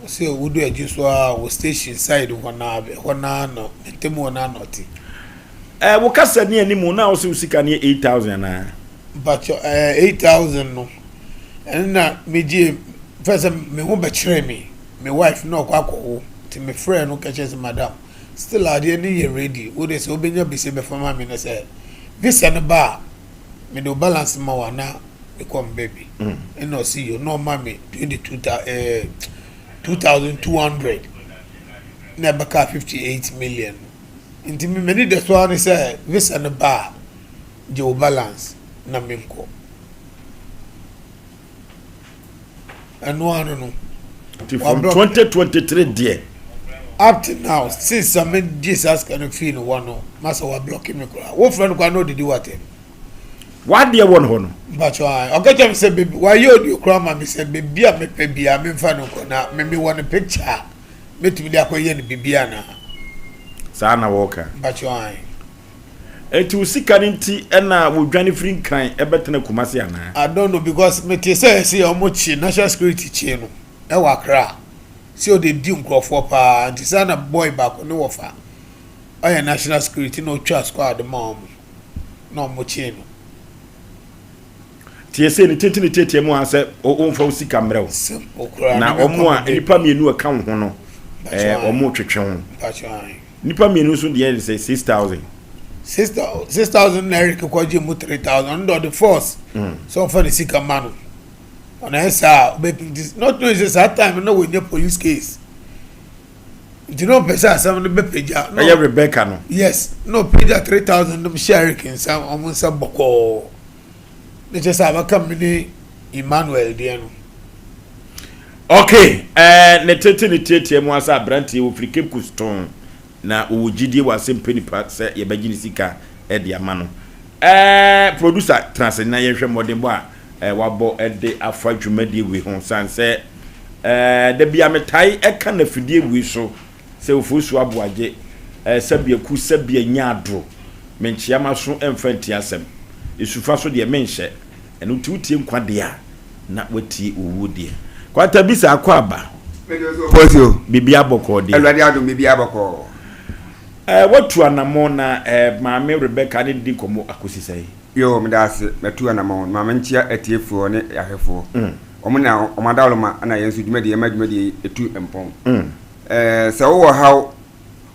say we do adwuso a wo station side wana no ntemu na noti wo kasa ni animu na wo se usika ni 8000 na but 8000 no na meji first me hu be kire me my wife no kwakọ ti me friend no catches madam still ade ni ye ready wo dey say obenya be say be fama me na say visa no ba me do balance ma wa na e come baby and no see you no mama 2200 na baka 58 million inti me need the so ani say visa no ba je o balance na memko anu anu no from 2023 there up to now since some Jesus can feel one no master wa blocking me kura wo friend kwa no did what what there won ho no but okay jam say baby why you do kura ma me say baby a me pe bia me fa no ko na me one picture me to be akoye ni bibia na sa na woka but eti usika nti na wo dwane free kan ebetena Kumasi ana I don't know because me te say omochi national security chi no e wa kra see o dey di nkrofo pa anti sana boy back no wofa oya national security no twa squad mom no omochi no tie se ni tete mu ase o mfa usika mrew na omo a nipa mienu aka ho no omo twetwe ho nipa mienu so dey say 6000 6,000 naira kwaje mu 3,000 under the force so for the sika manu on esa not know is that time no we police case you know pesa some no be peja no Rebecca no yes no peja 3,000 no share kin some almost some boko ne just have come ni Emmanuel there no okay ne tete mu asa branti wo free Cape Coast na owujidie wa Asem Mpe Nipa se ye bagini sika e de ama no producer transna ye hwe modern bo a wabo e de afa dwumadie we ho sanse de bia metai e ka na fidie we so se Oforisuo Aboagye sabia ku sabia nyaadro menchia maso emfanti asem isufa so de menhye eno tutie nkwade a na watie owudie kwata bisa akwaba Posio bibia boko de elwade ado bibia boko watu anamo na maame Rebecca ne di komo akosisai yo medase metu anamo maame nchia etiefuo ne yahefo omuna omadawloma ana yensu dwumadi yemadwumadi etu empon se wo haw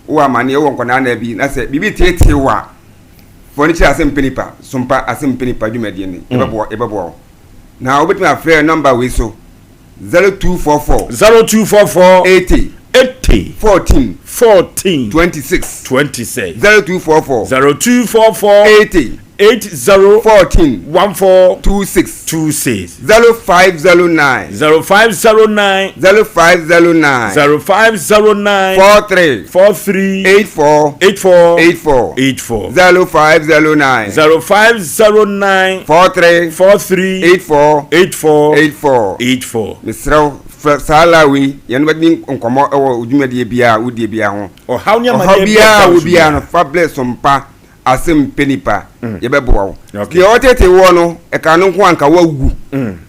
wo amane wo nkona na bi na se bibi tietie wa fonichi Asem Mpe Nipa Sompa Asem Mpe Nipa dwumadi ne ebebo na obetumi afre number we so 0244 80 14 26 0244 80 14 26 0509 43 84 0509 43 84 Mr. Salawi yanbadi nkomo ewo udwumade bia wudie bia ho o hawnya ma bia no fabulous Sompa Asem Mpe Nipa ye beboa wo de otete wo no e ka no nko anka wagu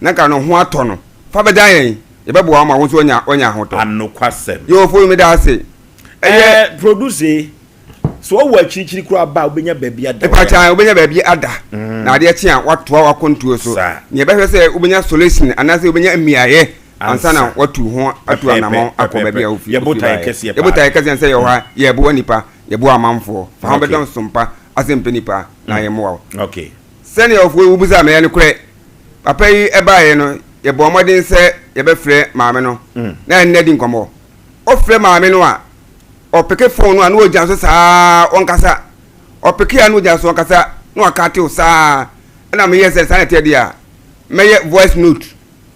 na ka no ho ato no fa bedan yen ye beboa ma wo so onya hoto anokwasem yo fo mi da ase produce so wo achirichiri kura ba obenya baabi ada pacha obenya baabi ada na ade chi a watoa wakontuo so ne be hwe se obenya solution anase obenya miaye ansana watu ho atu anamon akobaabi a ofi ye botai kese se ye wa ye bo nipa ye bo amanfo fa ho bedon Sompa Asem Mpe Nipa na ye mo okay senior of we buza me ne kure papa yi eba ye no ye bo modin se ye be frɛ maame no na nnedi nkomo o frɛ maame no a o peke phone no anu oja so saa onkasa o peke anu oja so onkasa no akate o saa na me yese saa te dia me ye voice note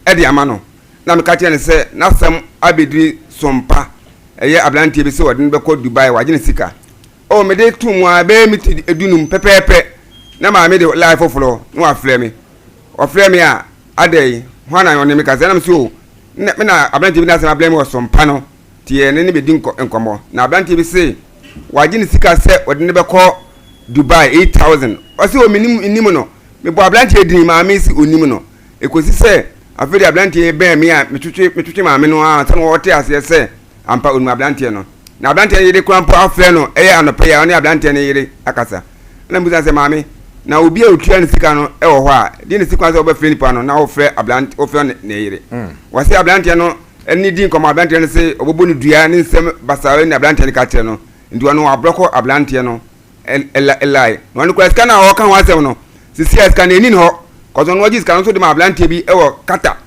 e dia ma no na me ka che ne se na sam abedi Sompa eye ablantie bi se wodin be ko Dubai wagene sika o me de tu mu abe mi edunum pepepe na ma me de life oflo no afre me o frɛ me a adai hwana on me ka se na me so me na ablantie bi na se ma blame o Sompa no tie ne be din enkomo na ablantie bi se wagene sika se wodin be ko Dubai 8000 o se o minim no me bo ablantie din ma me si onim no ekosi se afedi ablantie be me a metwetwe ma me no a tan wo te ase se ampa onim ablantie no na ablantie yede krampo afre no eye anope ya oni ablantie ne yede akasa na mbuza se maame na obi a otua ne sika no e wo ho a di ne sika se obafre nipa no na wo frɛ ablantie ofre ne yede wase ablantie no eni din kom ablantie ne se obobo ne dua ne nsem basawe ne ablantie ne ka kire no ndi ono abroko ablantie no elai no an kwes kana ho kan wasem no sisi es kan eni no kozo no wajis kan so de ma ablantie bi e wo kata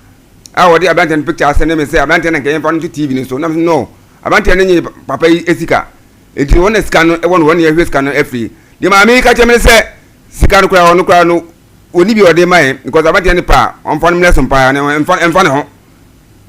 a wo de ablantie ne picture ase ne me se ablantie ne kan fa no TV ni so na no ablantie ne nyi papa yi esika enti wona sika no e wona ye hwe sika no efri de ma mi ka chemene se sika no kura no oni bi ode mai because ablantie ne pa on fa no mle Sompa ne enfa ne ho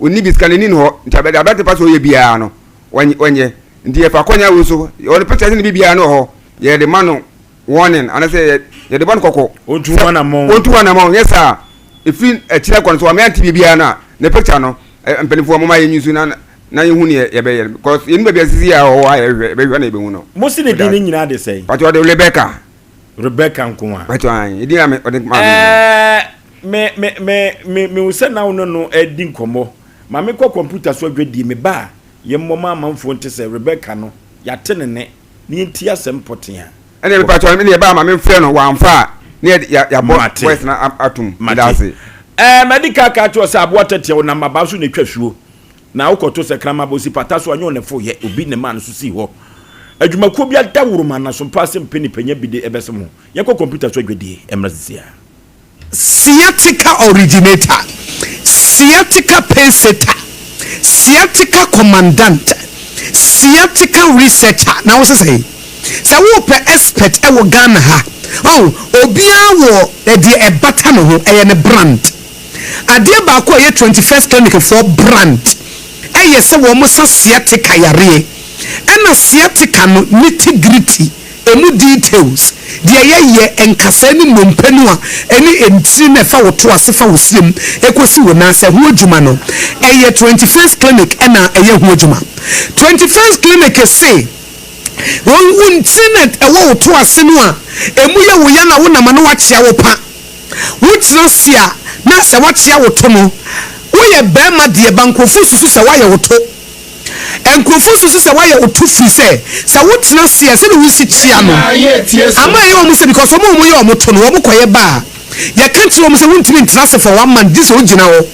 oni bi sika ne ni no nta be ablantie pa so ye bia no wonye ndi e fa konya wo so on picture ne bibia no ho ye de mano warning and say ye de ban kokko otu wana mo yes sir if in a chira kon so me anti bibia na ne picture no mpenifo mo ma ye nyusu na ye hu ne ye be because ye nba bia sisi ya ho wa ye be hwa na be hu no mo si ne din nyina de sei but o de Rebecca nkoa but an idi am o de me wo se na wo no edi nkomo ma me kɔ computer so adwedi me ba ye mmoma amanfo nte se Rebecca no ya tene ne nti Asem potea ene me patcho me ne ba ma me frɛ no wa amfa ne ya bo voice na atum dase medical card was aboatete wo na maba so ne twahwuo na ukoto se krama bosi pata so anyo ne fo ye obi ne man so si ho adwumako bia dawuruma na Sompa Asem Mpe Nipa nya bide ebesem ho ye ko computer so adwedie emrazisia sciatica originator, sciatica penseter, sciatica commandant, sciatica researcher. Now what's say? So we per expert e wo Ghana ha. Oh, obia wo de e bata no ho e ne brand. Ade ba ko ye 21st clinic for brand. E ye se wo mo sa sciatica yare. E na sciatica no nitty-gritty. Emu details dia ye enkasa ni mompanu a eni entiri na fa woto ase fa wosiem ekosi wona se ho adwuma no eye 21st clinic na eye ho adwuma 21st clinic say won internet ewo woto ase no a emu ye wo ya na wo na ma no wakyea wo pa wotira sia na se wakyea woto no wo ye ba ma de bankofu susu se wa ye woto enkrofo so se wa ye otu fi se wotena sia se ne wusi chia no ama ye o mu se because omo ye o mo to no o mo koye ba ye kan ti o mu se wontimi ntra se for 1 month this o gina wo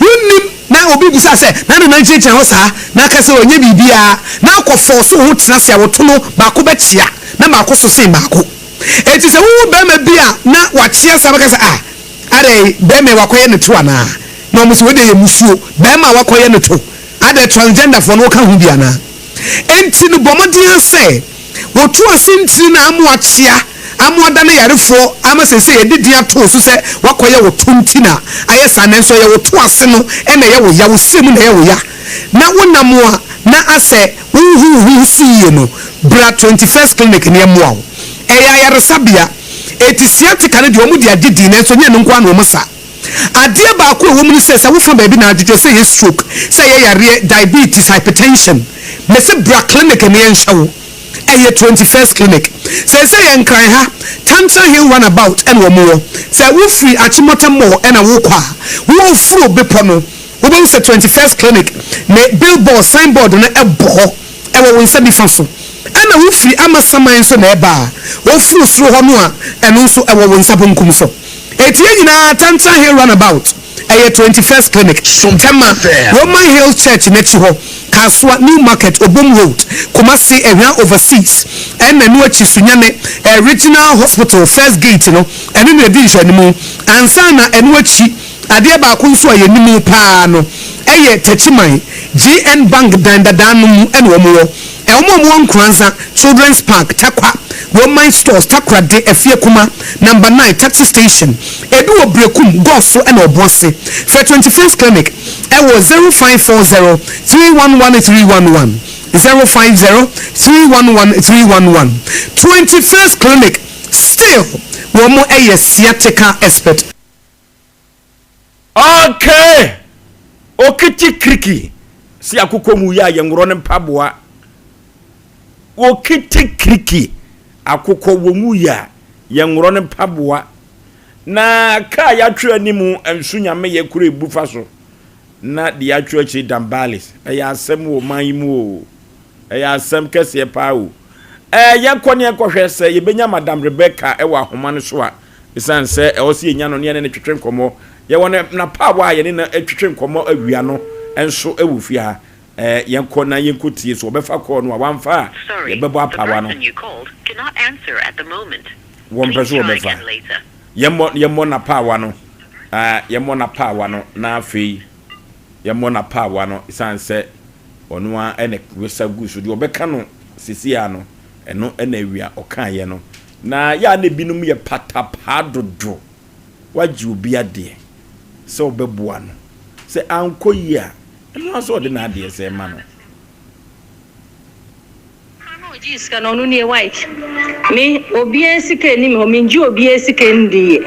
wonnim na obi bu sa se na na nchiche ho sa na ka se onye bibia na akofo so ho tena sia woto no ba ko ba chia na ba ko so se ba ko enti se wo ba ma bia na wa chia sa ba ka se are be me wa koye ne to ana na o mu se we de ye musuo be ma wa koye ne to ada transgender for no ka hu bia na enti no bomodian se wotu asenti na amoachia amoada na yarefo amasese yedidi ato so se wakoye wotunti na ayesa na nso ye wotu ase no ena ye wo ya wo semu na ye wo ya na wonamo a na ase hu siye no bra 21st clinic ne moa eya yaresabia etisiatika ne de omudi agidi na nso nye no nkwa na omusa adie ba ko wo mu se wo fa ba bi na adjo se ye stroke se ye yare diabetes hypertension me se bra clinic ne enhyewo ɛyɛ 21st clinic sɛ yɛn kran ha Tantra Hill runabout ɛna wɔn wɔ sɛ wofiri Achimota mall ɛna wokɔ a wofuro bepɔ no wobɛn sɛ 21st clinic ne billboard signboard no ɛbɔ hɔ ɛwɔ wɔn nsa nifa so ɛna wofiri Amasaman nso na ɛba a wofuro soro hɔ no a ɛno nso ɛwɔ wɔn nsa benkum so etie nyinaa Tantra Hill runabout ɛyɛ 21st clinic Tema Roman Hill Church n'akyi hɔ Kaswa New Market Obom Road Kumasi area overseas ɛna no akyi sunyane regional hospital first gate no ɛne na edi nhwɛ mu ansa na ɛno akyi adeɛ baako nso a yɛ nimu paa no ɛyɛ Techiman GN Bank dandadan no mu ɛna wɔn wɔ ɛwɔn Nkranza Children's Park Takwa Roman Stores Takwa de Efie Kuma number 9 taxi station edu obrekum golf so ɛna ɔbɔse for 21st clinic ɛwɔ 0540 311311 050 311311 21st clinic still wɔn ɛyɛ sciatica expert. Okay, okiti kriki si akukɔ mu ya yɛngorɔ ne mpaboa okiti kriki akukɔ wɔ mu ya yɛngorɔ ne mpaboa na ka ya twa animu ensu nyame yɛ kure bufa so na de ya twa chi dambalis ɛyɛ asɛm wɔ man mu o ɛyɛ asɛm kɛse pa o yɛkɔ ne yɛkɔhwɛ sɛ yɛbenya Madam Rebecca ɛwɔ ahoma no so a esan sɛ ɛwɔ sɛ yɛnya no ne ne twetwe nkɔmɔ yɛwɔ na pawa yɛne na twetwe nkɔmɔ awia no enso ɛwɔ fie ha yɛnkɔ na yɛnkɔ tie so ɔbɛfa kɔ no a wamfa yɛbɛbɔ apawa no wɔn pɛ so ɔbɛfa yɛmmɔ na pawa no yɛmmɔ na pawa no na afei yɛmmɔ na pawa no esan sɛ ɔno a ɛne wesa gu so deɛ ɔbɛka no sisia no ɛno ɛna awia ɔka yɛ no na ya ne binom yɛ patapa dodo wagye obi ade sɛ ɔbɛboa no sɛ anko yi a ɛno aso ɔde na ade sɛ ma no jiska no ne white me obi esika ni me nji obi esika ndi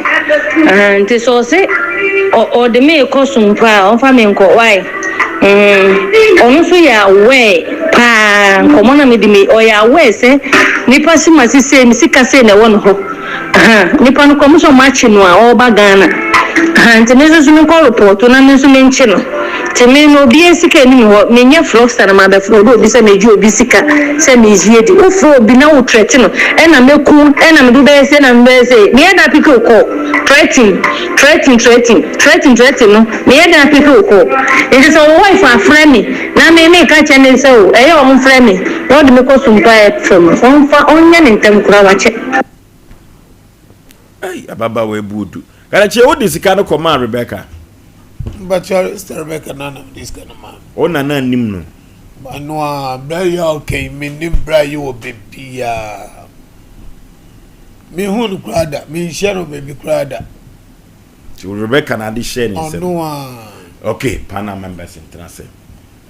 nti so se o de me ko Sompa on fa me nko why onu so ya we pa komo na me di me o ya we se nipa si masise mi sika se na won ho nipa no komo so match no a o ba Ghana nti me so me ko report na me so me nchi no ti me no obi esika ni me ho me nya frosta na ma be fro obi se me ju obi sika se me jie di o fro obi na wo trete no e na meku e na me do be se na me be se me da pick ko threatening no me da pick ko nti so wife a friend me na me ka chene se o e yo mo friend me no de me ko Sompa e from on fa onya ne ntem kura wa che ai ababa we budu kana che wo disika no koma Rebecca but your Rebecca none of this kind of man o nana nim no anwa bra ya okay me nim bra you obebia me hunu krada me share baby krada to Rebecca na di share ni se anwa okay pana members internase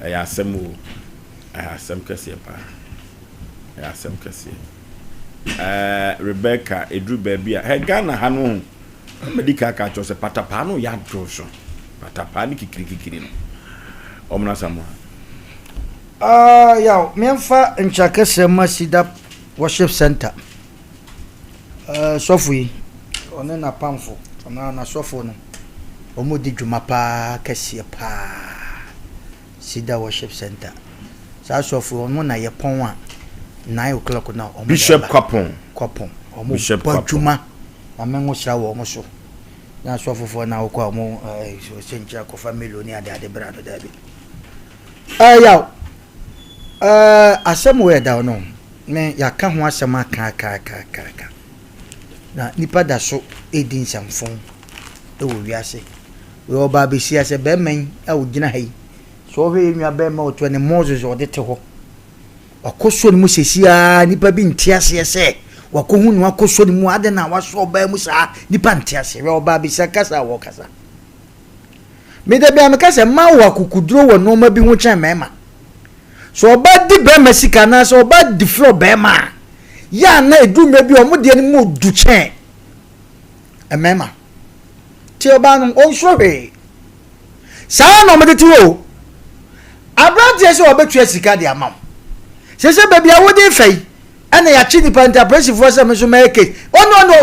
ya asem kese pa ya asem kese Rebecca edru baby a he Ghana ha no medical ka cho se patapa no ya dro patapa ni kikiri no omna samo yaw memfa nchaka sema sida worship center sofui one na pamfo na sofo no omodi dwuma pa kese pa sida worship center sa sofo ono na yepon a 9 o'clock na Bishop Kwapon omo dwuma amenwo sra wo omo so na sofo na okwa omo so sencha ko family ni ade brado dabi yaw asem we da no me yaka ho asem aka na nipa da so edin samfon e wo wiase we oba be sia se be men e wo gina hai so we nwa be ma oto ne Moses o de te ho akoso ni mu sesia nipa bi ntiase se wakohu no akoso ni mu ade na waso ba mu sa nipa ntiase we oba be sia kasa wo kasa me de be am kasa ma wa kukuduro wo no ma bi ho kyan mema so oba di be masika na so oba di floor be ma ya na edumbe bi o mu de ni mu du chen emema ti oba no on sowe sa no me de ti wo abrantie se obetua sika de amam se be bia wo de fai ana ya chi nipa interpretation for some so make ono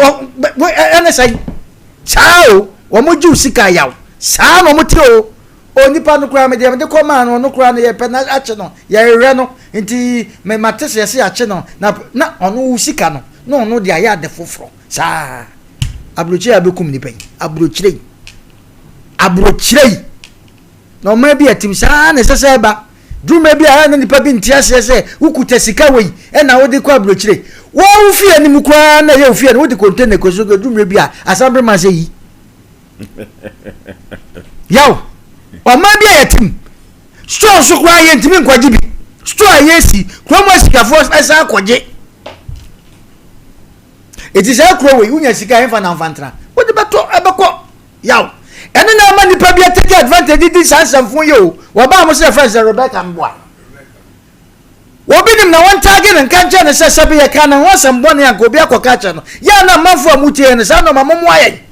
ana say chao wo mo ju sika yaw saa no mo te o nipa no kura me de ko ma no kura no ye pe na ache no ye re no nti me matese se ache no na ono sika no no no de aya de foforo saa abrochi abekum nipa abrochirei no ma bi atim saa na sese ba duma bi a na nipa bi ntia se ukuta sika wei e na wodi kwa abrochirei wo ufie ani mu kwa na ye ufie na wodi container ko so duma bi a asambre ma se yi yaw o ma bi atim store so kwa ye ntimi nkwaji bi store yesi kwa mo sika force esa akwaje it is a crow we unya sika enfa na mfantra wodi beto ebeko yaw ene na ma nipa bi take advantage this handsome yo wo ba mo se friends Rebecca Mboa wo bi nim na won target nka nche ne se sebe ye ka na ho sambo ne yanko bi akoka che no ya na mafo amutie ne sa no mamomo aye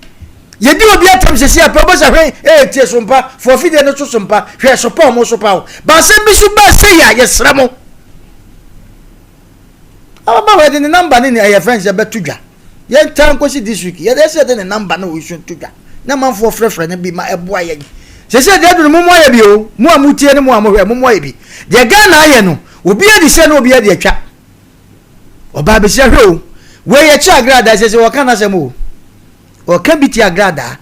ye di obi atam sesi apebo sa hwen tie sompa for fide no so sompa hwe sopa mo sopa ba se bi su ba se ya ye sramo aba we de ne number ne ye friends ye betudwa ye tan ko si this week ye dey say de ne number na we should tudwa na manfo frefre ne bi ma eboa ye sesi de adu mo mo aye bi o mo amutie ne mo amohwe mo aye bi de ga na aye no obi adi se no obi adi atwa oba be se hwe o we ye cha agrada sesi wo kana se mo o kan biti agrada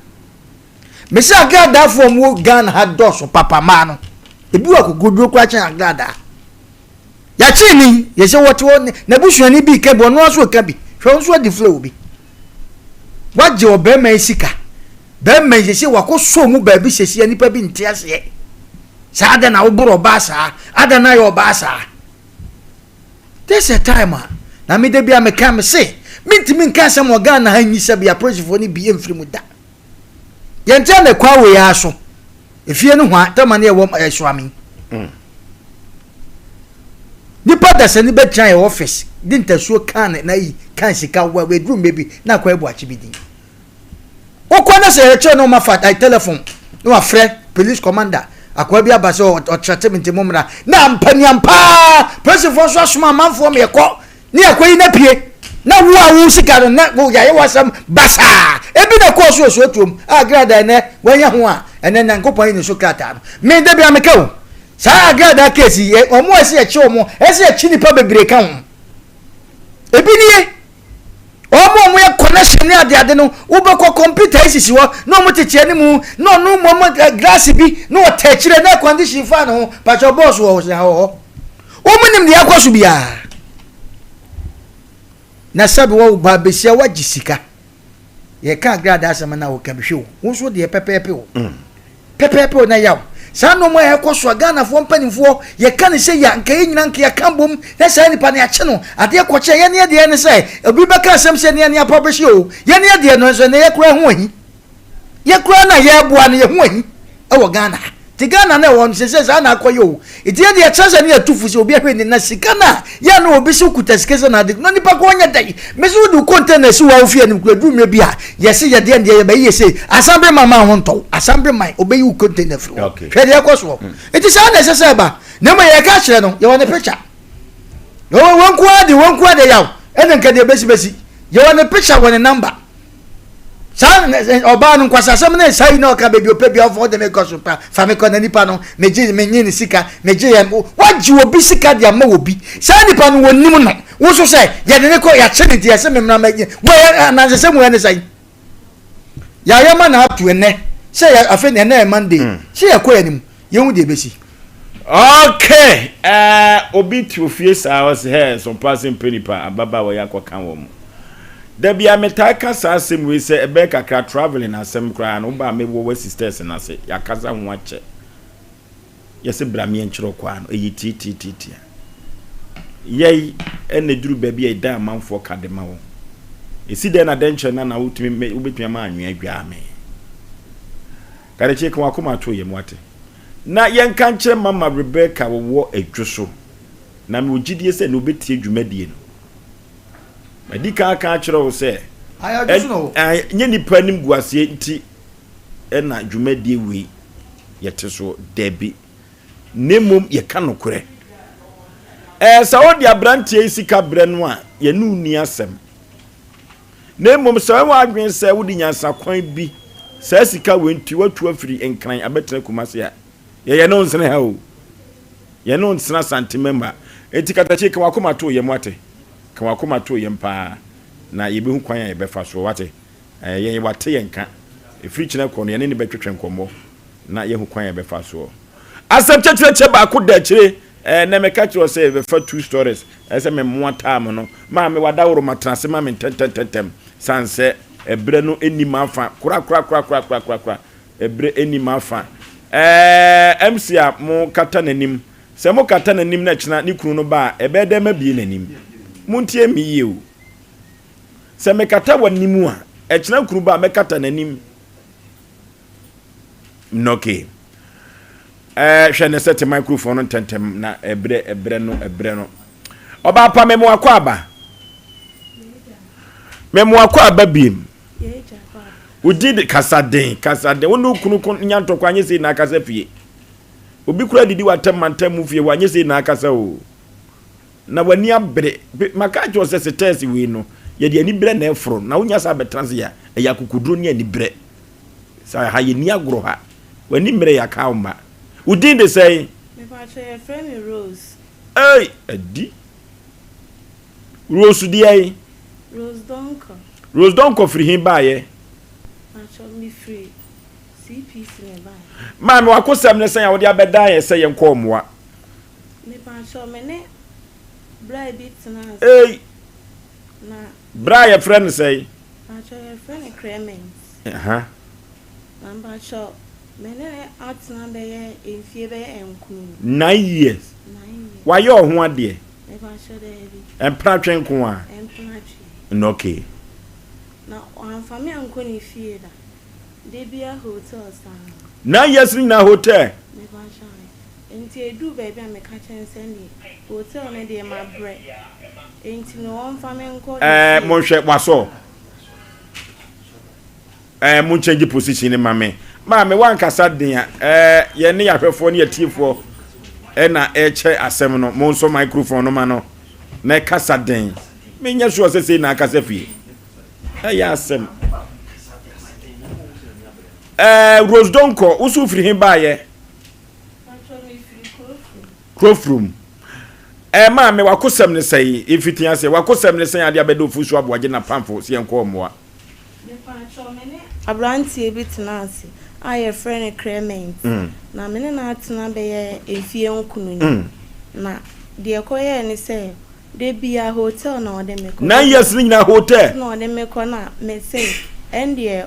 me se agrada fo mo gan ha doso papa ma no ebi wa kogodro kwa cha agrada ya chi ni ye se wote won na busuani bi ke bo no so ka bi hwe so di flow bi waje obe ma sika be ma ye se wakoso mu ba bi sesi ani pa bi ntia se sa ada na oburo ba sa ada na yo ba sa this a time na me de bia me ka me se mintimi nka asem oga na hanyi se bia project ni bi emfiri mu da ye ntia na kwa we ya so efie no hwa tama na ye wo ehwami nipa da se ni be try office din tasuo kan na yi kan sika wa we drum baby na kwa ebu achi bidin okwa na se reche no ma fat I telephone no afre police commander akwa bi abase o treatment mumra na mpaniampa president for so asoma manfo me ko ni akwa yi na pie na wo awu sika no na wo ya ye wasam basa ebi na ko so tuom agrada ne wanya ho a ene na nkopon ni so krata no me de bia me ka o sa agrada kesi omo ese echi omo ese echi nipa bebre ka ho ebi ni omo ye connection ni ade no wo be ko computer isisi wo no mo tete ni mu no mo glass bi no techire na condition fan ho pa cho boss wo se ha ho omo nim de akoso bia na sabe wo ba besia wagisika ye ka grada asema na wo ka behwe wo so de pepepe wo pepepe na yaw sa no mo e koso Ghana fo mpanimfo ye ka ne se ya nka nyina nka ya kambom na sa nipa ne ache no ade koche ye ne de ne se obi beka asem se ne ne publish o ye ne de no so ne ye kura ho ahi ye kura na ye boa ne ye ho ahi e wo Ghana ti Ghana na won se sa na akoyo iti ye de chance ne atufu se obi ahwe ne na sika na ya no obi se kuta sika se na de no nipa ko nya dai me so du container si wa ofie ne kura du me bia ye se ye de ye ba ye se asambre mama ho nto asambre mai obi u container fro hwe de akoso iti sa na se se ba na ma ye ka kire no ye won picture won kwa de yaw ene nka de besi ye won picture won number sa oba no kwasa asem na sai na ka bebi ope bia for de me koso pa fa me kona nipa no meji menyi ni sika meji ya waji obi sika dia ma obi sa nipa no wonim no wo so say ye de ne ko ya chene dia se memra menyi wo na se mu ene sai ya ma na atu ene se ya afi ne na Monday se ya ko anim ye hu de besi okay obi ti ofie sa was here some passing penny pa ababa wo ya kwa kan wo mu da bia metaka sa asem we se ebe kakra traveling asem kra no ba me wo sisters na se yakasa ho ache yese brami enchiro kwa no eyi titi yei ene duru ba bia ida manfo kadema wo esi de na denche na wutumi ubetumi ma anwe adwa me kare che kwa kuma to ye mwate na yenka nche mama Rebecca wo adwoso na me ogidie se na obetie dwumadie no madika ka akiro se nye nipa nim guasie nti na dwumadie wi yete so debi nemum ye ka nokure Saudi abrantie sika bre no a ye nu ni asem na mom se wa adwen se wodi nyansa kwan bi sa sika wentu watu afiri enkran abetre kumase a ye no nsene ha o ye no nsena santimemba etikatache ka wakoma to ye mwate ka wakoma to ye mpa na ye behu kwan ya ye befa so wate ye wate ye nka efiri kina kono ye ne betwetwe nkomo na ye hu kwan ya befa so asem checheche ba ko da chire na me catch you say befa 2 stories ese me mo time no ma me wadaworo matrase ma me tentem sanse ebre no enima afa kura ebre enima afa MC a mo kata nanim se mo kata nanim na kina ni kunu no ba ebe de ma bi nanim muntie mi ye o se me kata wanimu a e kina kunu ba me kata nanim noke hwe ne set microphone tentem na ebre no oba pa memo akwa aba bim udid kasaden wonu kunu nyanto kwa nyese na kasa fie obi kura didi watam mu fie wa nyese na kasa o na wani abre maka jo se test we no ye de ani bre na efro na wonya sa betranse ya ya kukudro ni ani bre sa ha ye ni agro ha wani mre ya kauma udin de say me pa che friend Rose adi Rose di ai Rose Donko free him baye me free CPC ne baye mama wakosam ne say wodi abeda ye say yenko moa me pa cho me ne bra bit na na bra your friend say pa cho your friend Clement na pa cho me ne atna be ye enfie be enku 9 years why you ho ade me pa cho de bi empra twenko a no okay na family anko ni fie da de bia hotel sa 9 years na hotel me ba shine enti edu baby a me ka chen send hotel na de ma bre enti no on family anko mo hwe waso mo change position ni mame wan kasa den ye ne yahwefo ne yatifo na eche asem no mo nso microphone no ma no na kasa den me nya sure say na kasa fie ya asem Rose Donko usu free him baye Crofroom ma me wakosam ne say ifitian say wakosam ne say ade abedo Oforisuo Aboagye na pamfo se enko moa abrantie bitinansi aye friend Clement na me na atena be ye efie nkunu na de koye ne say de bia hotel na ode me ko 9 years ni na hotel na ode me ko na me say endie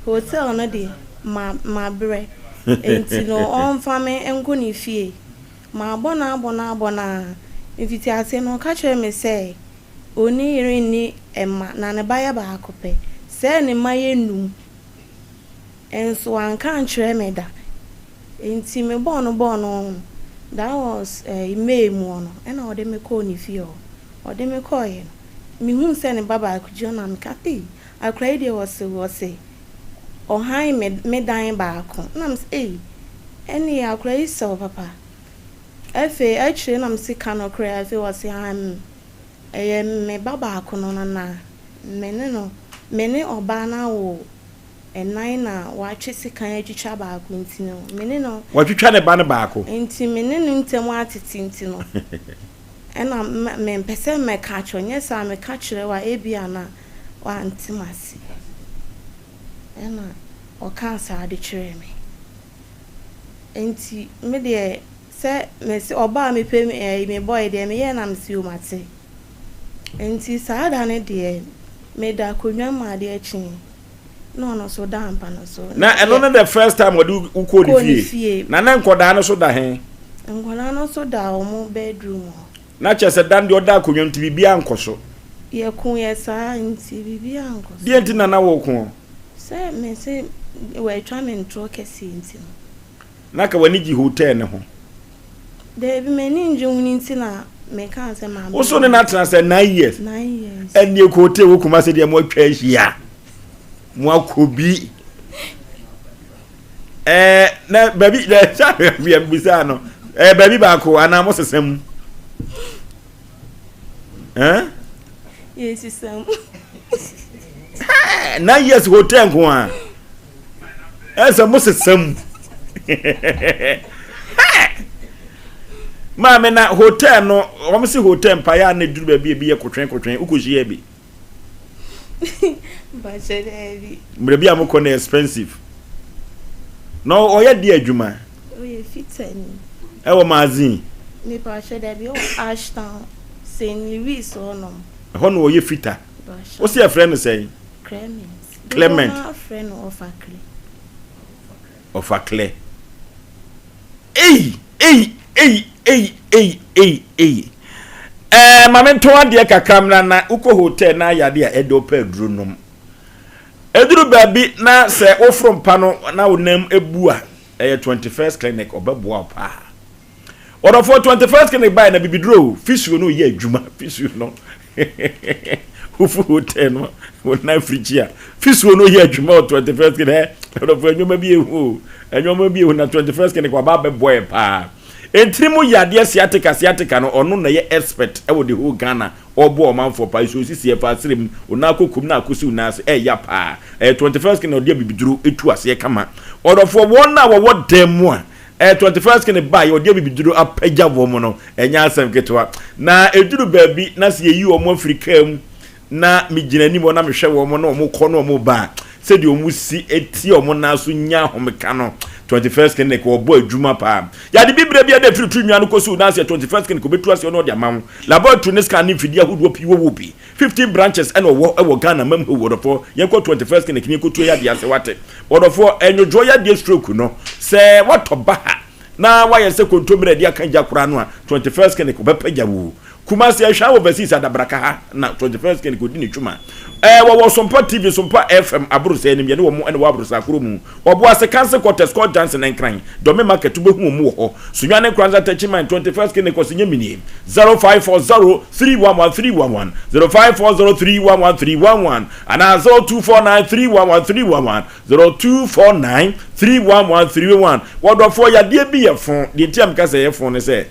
hotel no de ma bre enti no on fame enko ni fie ma bona ifiti ase no ka chere me say oni yiri ni emma na ne baya ba akope say ne maye num enso anka chere me da enti me bono that was May mu no e na ode me ko ni fie o ode me ko ye mi hu say ne baba akujo na me ka akra ide was o han me dan ba ako na me say eni akra iso papa efe achire na me sika no kra efe was han me baba ako no na me ne oba na wo enai na wache sika atwitwa ba ako ntino me ne no watwitwa ne ba ne ba ako enti me ne ntem atete ntino ena me pese me ka chonye sa me ka chire wa ebia na wa antimasi ena o cancer ade chire me enti me de se me se oba me pe me boy de me ye na me si o mate enti sa da ne de me da konwa ma de achi no so da ampa no so na eno na the first time we do uko di fie na nkoda no so da hen nkoda no so da o mo bedroom na chese dan de oda konwa nti bibia nkoso ye kun ye sa nti bibia nkoso die nti na wo kun se me se we twa me ntro kesi nti na ka wani gi hotel ne ho de bi me ni nje huni nti na me kan se ma wo so ne na tena se 9 years eni ko hotel wo kuma se de mo atwa hia mo akobi na baby the cha bi ambisa no baby ba ko ana mo sesam Yes, Sam. 9 years hotel kwa. Esa mo sesam. Ma me na hotel no, o mo se hotel pa ya na duru ba bi e kotwen ukohia bi. Ba shedebi. Mre bi amko na expensive. No oya di adwuma. Oye fitani. E wo magazine. Me pa shedebi o Ashton St. Louis ono. Ho no oye fita. O se friend no say? Clement. Friend of Akle. Of Akle. Hey. Mamento ade kakam na uko hotel na yade a edo pedro nom. Eduru baby na se ofrom pano na wonam ebu a 21st clinic obeboa pa. Order for 21st clinic by na bibidro fisio no ye adwuma fisio no. Ufu hotel no wona frigia fisio no ye adwuma 21st clinic order for enwoma bi ehu na 21st clinic wa ba beboa pa. Entrimu yade siatica no ono na ye expert e wo the whole Ghana obo omanfo pa so sisi e fa sirem ona kokum na akosi unase ya pa 21st kin ode bibiduru etu ase kama odofo won na wo dem a 21st kin ba ye ode bibiduru apagya wo mo no enya asem ketwa na eduru baabi na se yi omo Afrika mu na miginani mo na mehwe wo mo na omo kɔ no omo ba se de omo si eti omo na so nya homeka no 21st kin ko obo adwuma pa ya de bibre bia de firi tunwa no kosi na se 21st kin ko betu ase no de amam laboratory ne scan ni fidi ahodo pi wo bi 15 branches and wo Ghana mam ho wodofo yen ko 21st kin kin ko to ya de ase wate wodofo enyojo ya de stroke no se wato ba na wa yese kontomre de aka jakura no a 21st kin ko bepaja wo kuma se ahwa overseas adabraka ha na 21st kin ko di ne twuma wo Sompa TV Sompa FM aburu se enim ye ne wo mu ene wo aburu sakuro mu obo ase cancer quarter score dance na nkran do me market be hu mu ho sunwa ne kranza tachiman 21st kin ko sinye mini 0540311311 0540311311 ana 0249311311 0249311311 wodofo ya de bi ye fon de tiam ka se ye fon ne se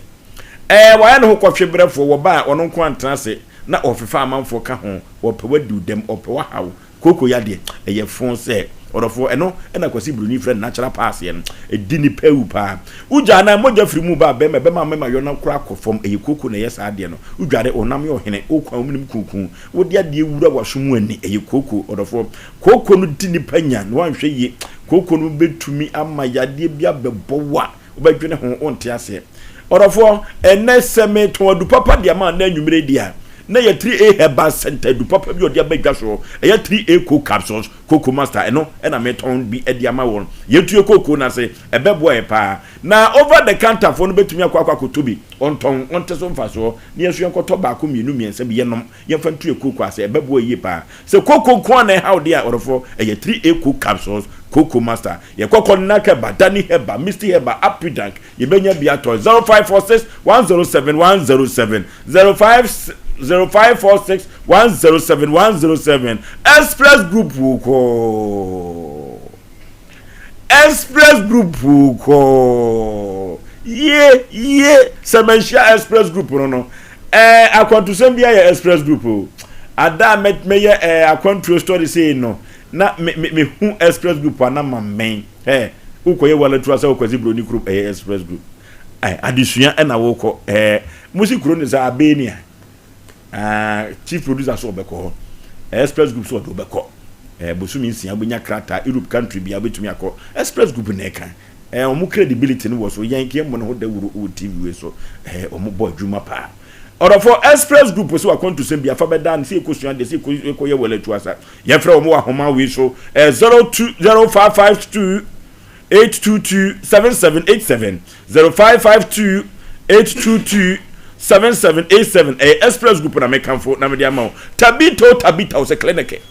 wa ya ne ho kwatwebrefo wo ba ono nko antrase na ofefa amanfo ka ho wo pe wadu dem opewa hawo koko yade eye fon se orofo eno na kwasi bruni friend natural pass ye edini pewu pa uja na moja firi mu ba be ma yo na kura kofom eye koko na yesa ade no udware onam yo hene okwa omunim kuku wodi ade ewura washomu ani eye koko orofo koko no dini panya no anhwe ye koko no betumi ama yade bia bebowa obadwene ho onte ase orofo eneseme to du papa dia ma na anwumre dia na ye 3A herbal center du papa bi odi abadwa so ye 3A co capsules coco master eno na meton bi edi ama won ye tue coco na se ebebo e pa na over the counter for no betumi akwa kotobi onton onte so mfa so na yesu enkoto ba ko mienu miensa bi yenom ye fa tue coco ase ebebo e pa se coco ko na how dia orofo ye 3A co capsules coco master ye kokko naka badani heba misty heba apidank ye benya bia to 0546 107 107 0546 107 107 Express Group yeah Semensha Express Group no akwantu sembia ya Express Group ada me akwantu story say no na me hu Express Group ana mamen ukoye wala tuasa ukozi broni group Express Group adisua na woko music group ni za Albania chief producer so obeko Express Group so obeko bosumi nsia bonya krata Europe country bia betumi akọ Express Group na eka omu credibility no was so yanke mo no da wuru TV we so omu boy djuma pa order for Express Group so akon to sembia fa bedan se ekosua de se ekoye wala tuasa ye fra omu ahoma we so 02055 822 7787 0552 822 7787 Express Group na mekanfo na media ma Tabita o se clinic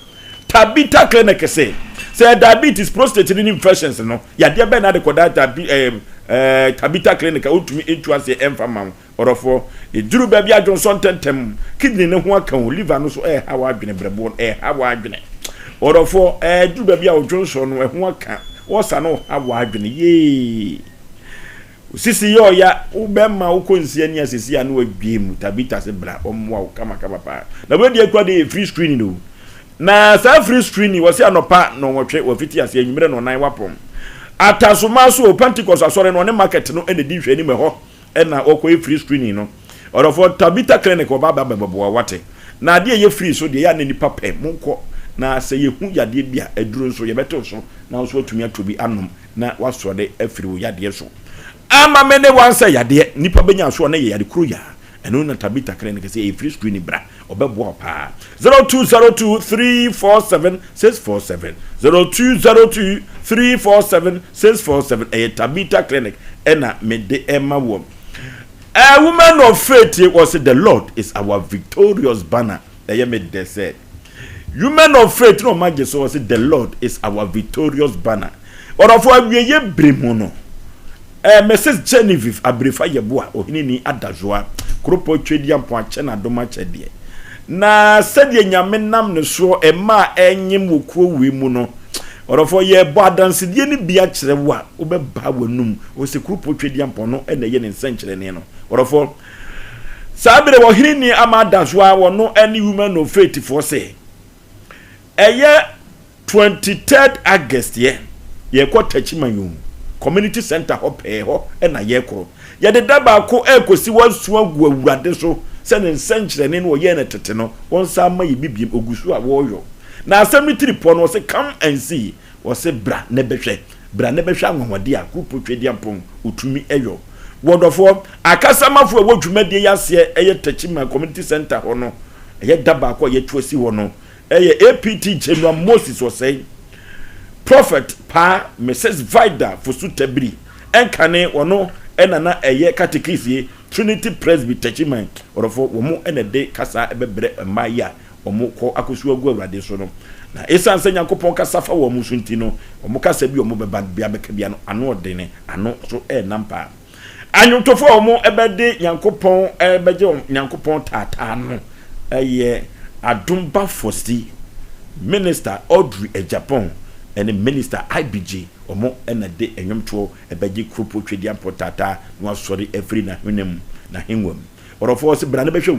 Tabita clinic say diabetes prostate infections no ya de be na de koda Tabita clinic otumi etu ase emfama orofo eduru ba bia Johnson tentem kidney ne ho aka o liver no so hawa adwene brebo hawa adwene orofo eduru ba bia Johnson no ho aka wosa no hawa adwene ye sisi yo ya ubema ukonsia ni asisi anu adwiem Tabita se bra omwa kama pa na we dey kwa dey free screening no na sa free screening wose anopa no wotwe wafiti ase enyimre no nan wapom atasoma so Pentecost asore no ne market no ene di hwe ni me ho ena okoi free screening no orofo Tabita clinic obaba beboa wate na ade ye free so de ya ne nipa pe monko na se ye hu yade bia aduro so ye beto so na so atumi atobi anom na wasode afiri wo yade so ama mene wansa yade nipa benya so na ye yade kro ya eno na Tabita clinic say e free screening bra obeboa pa 0202347647 0202347647 Tabita clinic ena mede ema wo. A woman of faith was the Lord is our victorious banner. They said, woman of faith no majesty was the Lord is our victorious banner. Or of what we ye brimono. Mrs. Genevieve Abrifa Yeboa Ohini Adajwa Kropo Chediam Poachena Doma Chedie. Na said ye nyamenam no so ema enyim wokro wi mu no. Orofo ye bo adanse die ni bia kire wo a obeba wanum o se kropo Twediam pono ene ye ne nsenkyere ne no. Orofo sabere wo hiri ni amadaswa wo no any woman of faith for say eye 23rd August ye ko tachimanyu community center ho pe ho na ye kro ye de daba ko ekosi wansu agu awurade so se ne nsenkyere ne no ye ne tete no won sa ma ye bibiem ogusu a wo yo na Asem Mpe Nipa no say come and see was bra ne behwe anwonwode a kropo Twediam pon utumi eyo wonderful akasamafo e wodwumade yase eye Techima community center ho no eye daba ko ye tuosi ho no eye APT General Moses was say prophet pa Mrs. Vida Fosutabri enkane wono enana eye catechist Trinity Presby Techima wonderful wo mo enede kasa ebebre maya omo ko akosu agu awurade so no na esanse Nyankopon kasafa wo mu sunti no omo kasa bi omo beba bia beka bia no ano odene ano so nampa anyotofo omo ebede Nyankopon ebeje Nyankopon tata no eye Adumba Fosti minister Audrey Ejapon and minister IBG omo enade enwomto ebeje kropo Twediam potata no asori every na hwenem na henwam orofo se bra na behwe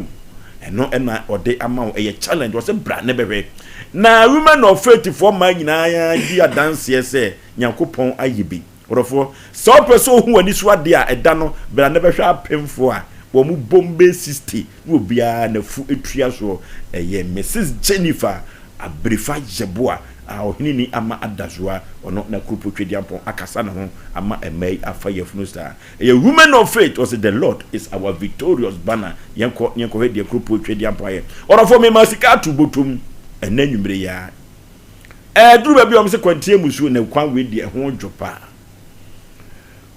eno ena ode ama eye challenge was bra ne behwe na women of faith for man nyina ya di adanse ese Nyankopon ayibi orofo so person hu ani so ade a eda no bra ne behwe apemfo a wo mu bombe 60 wo bia na fu etua so eye Mrs. Jennifer Abrifa Yeboa ohini ni ama adazwa ono na kropo Twediam pon akasa na ho ama emai afa yefunu star a woman of faith was the Lord is our victorious banner yenko he de kropo Twediam pon ye orofo me masika tubotum enanwumre ya duru ba bi o mse kwantie musu na kwan we de ho dwopa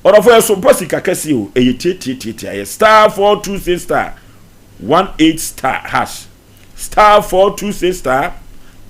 orofo yeso posika kase o eyetete aye star 426 star 18 star hash star 426 star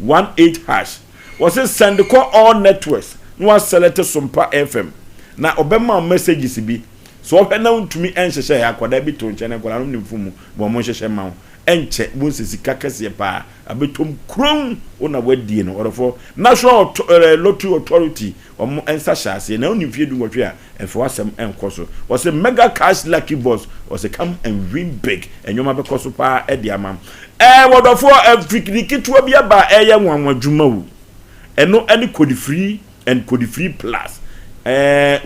18 hash was send call all networks no select Sompa FM na obema messages bi so hwe na ntumi enhyehyɛ ya akwada bi to nkyɛn akwada no nimfumu bo mo hyehyɛ ma enche bo sisika kase pa abetom kron ona wadie no orofo national lottery authority omo ensa hyase na onimfie du nwotwe a efo asem enkoso was mega cash lucky boss was come and win big enyoma bekoso pa ediama wodofo afrikikitwa bia ba eye nwanwadwuma wu eno any code free and code free plus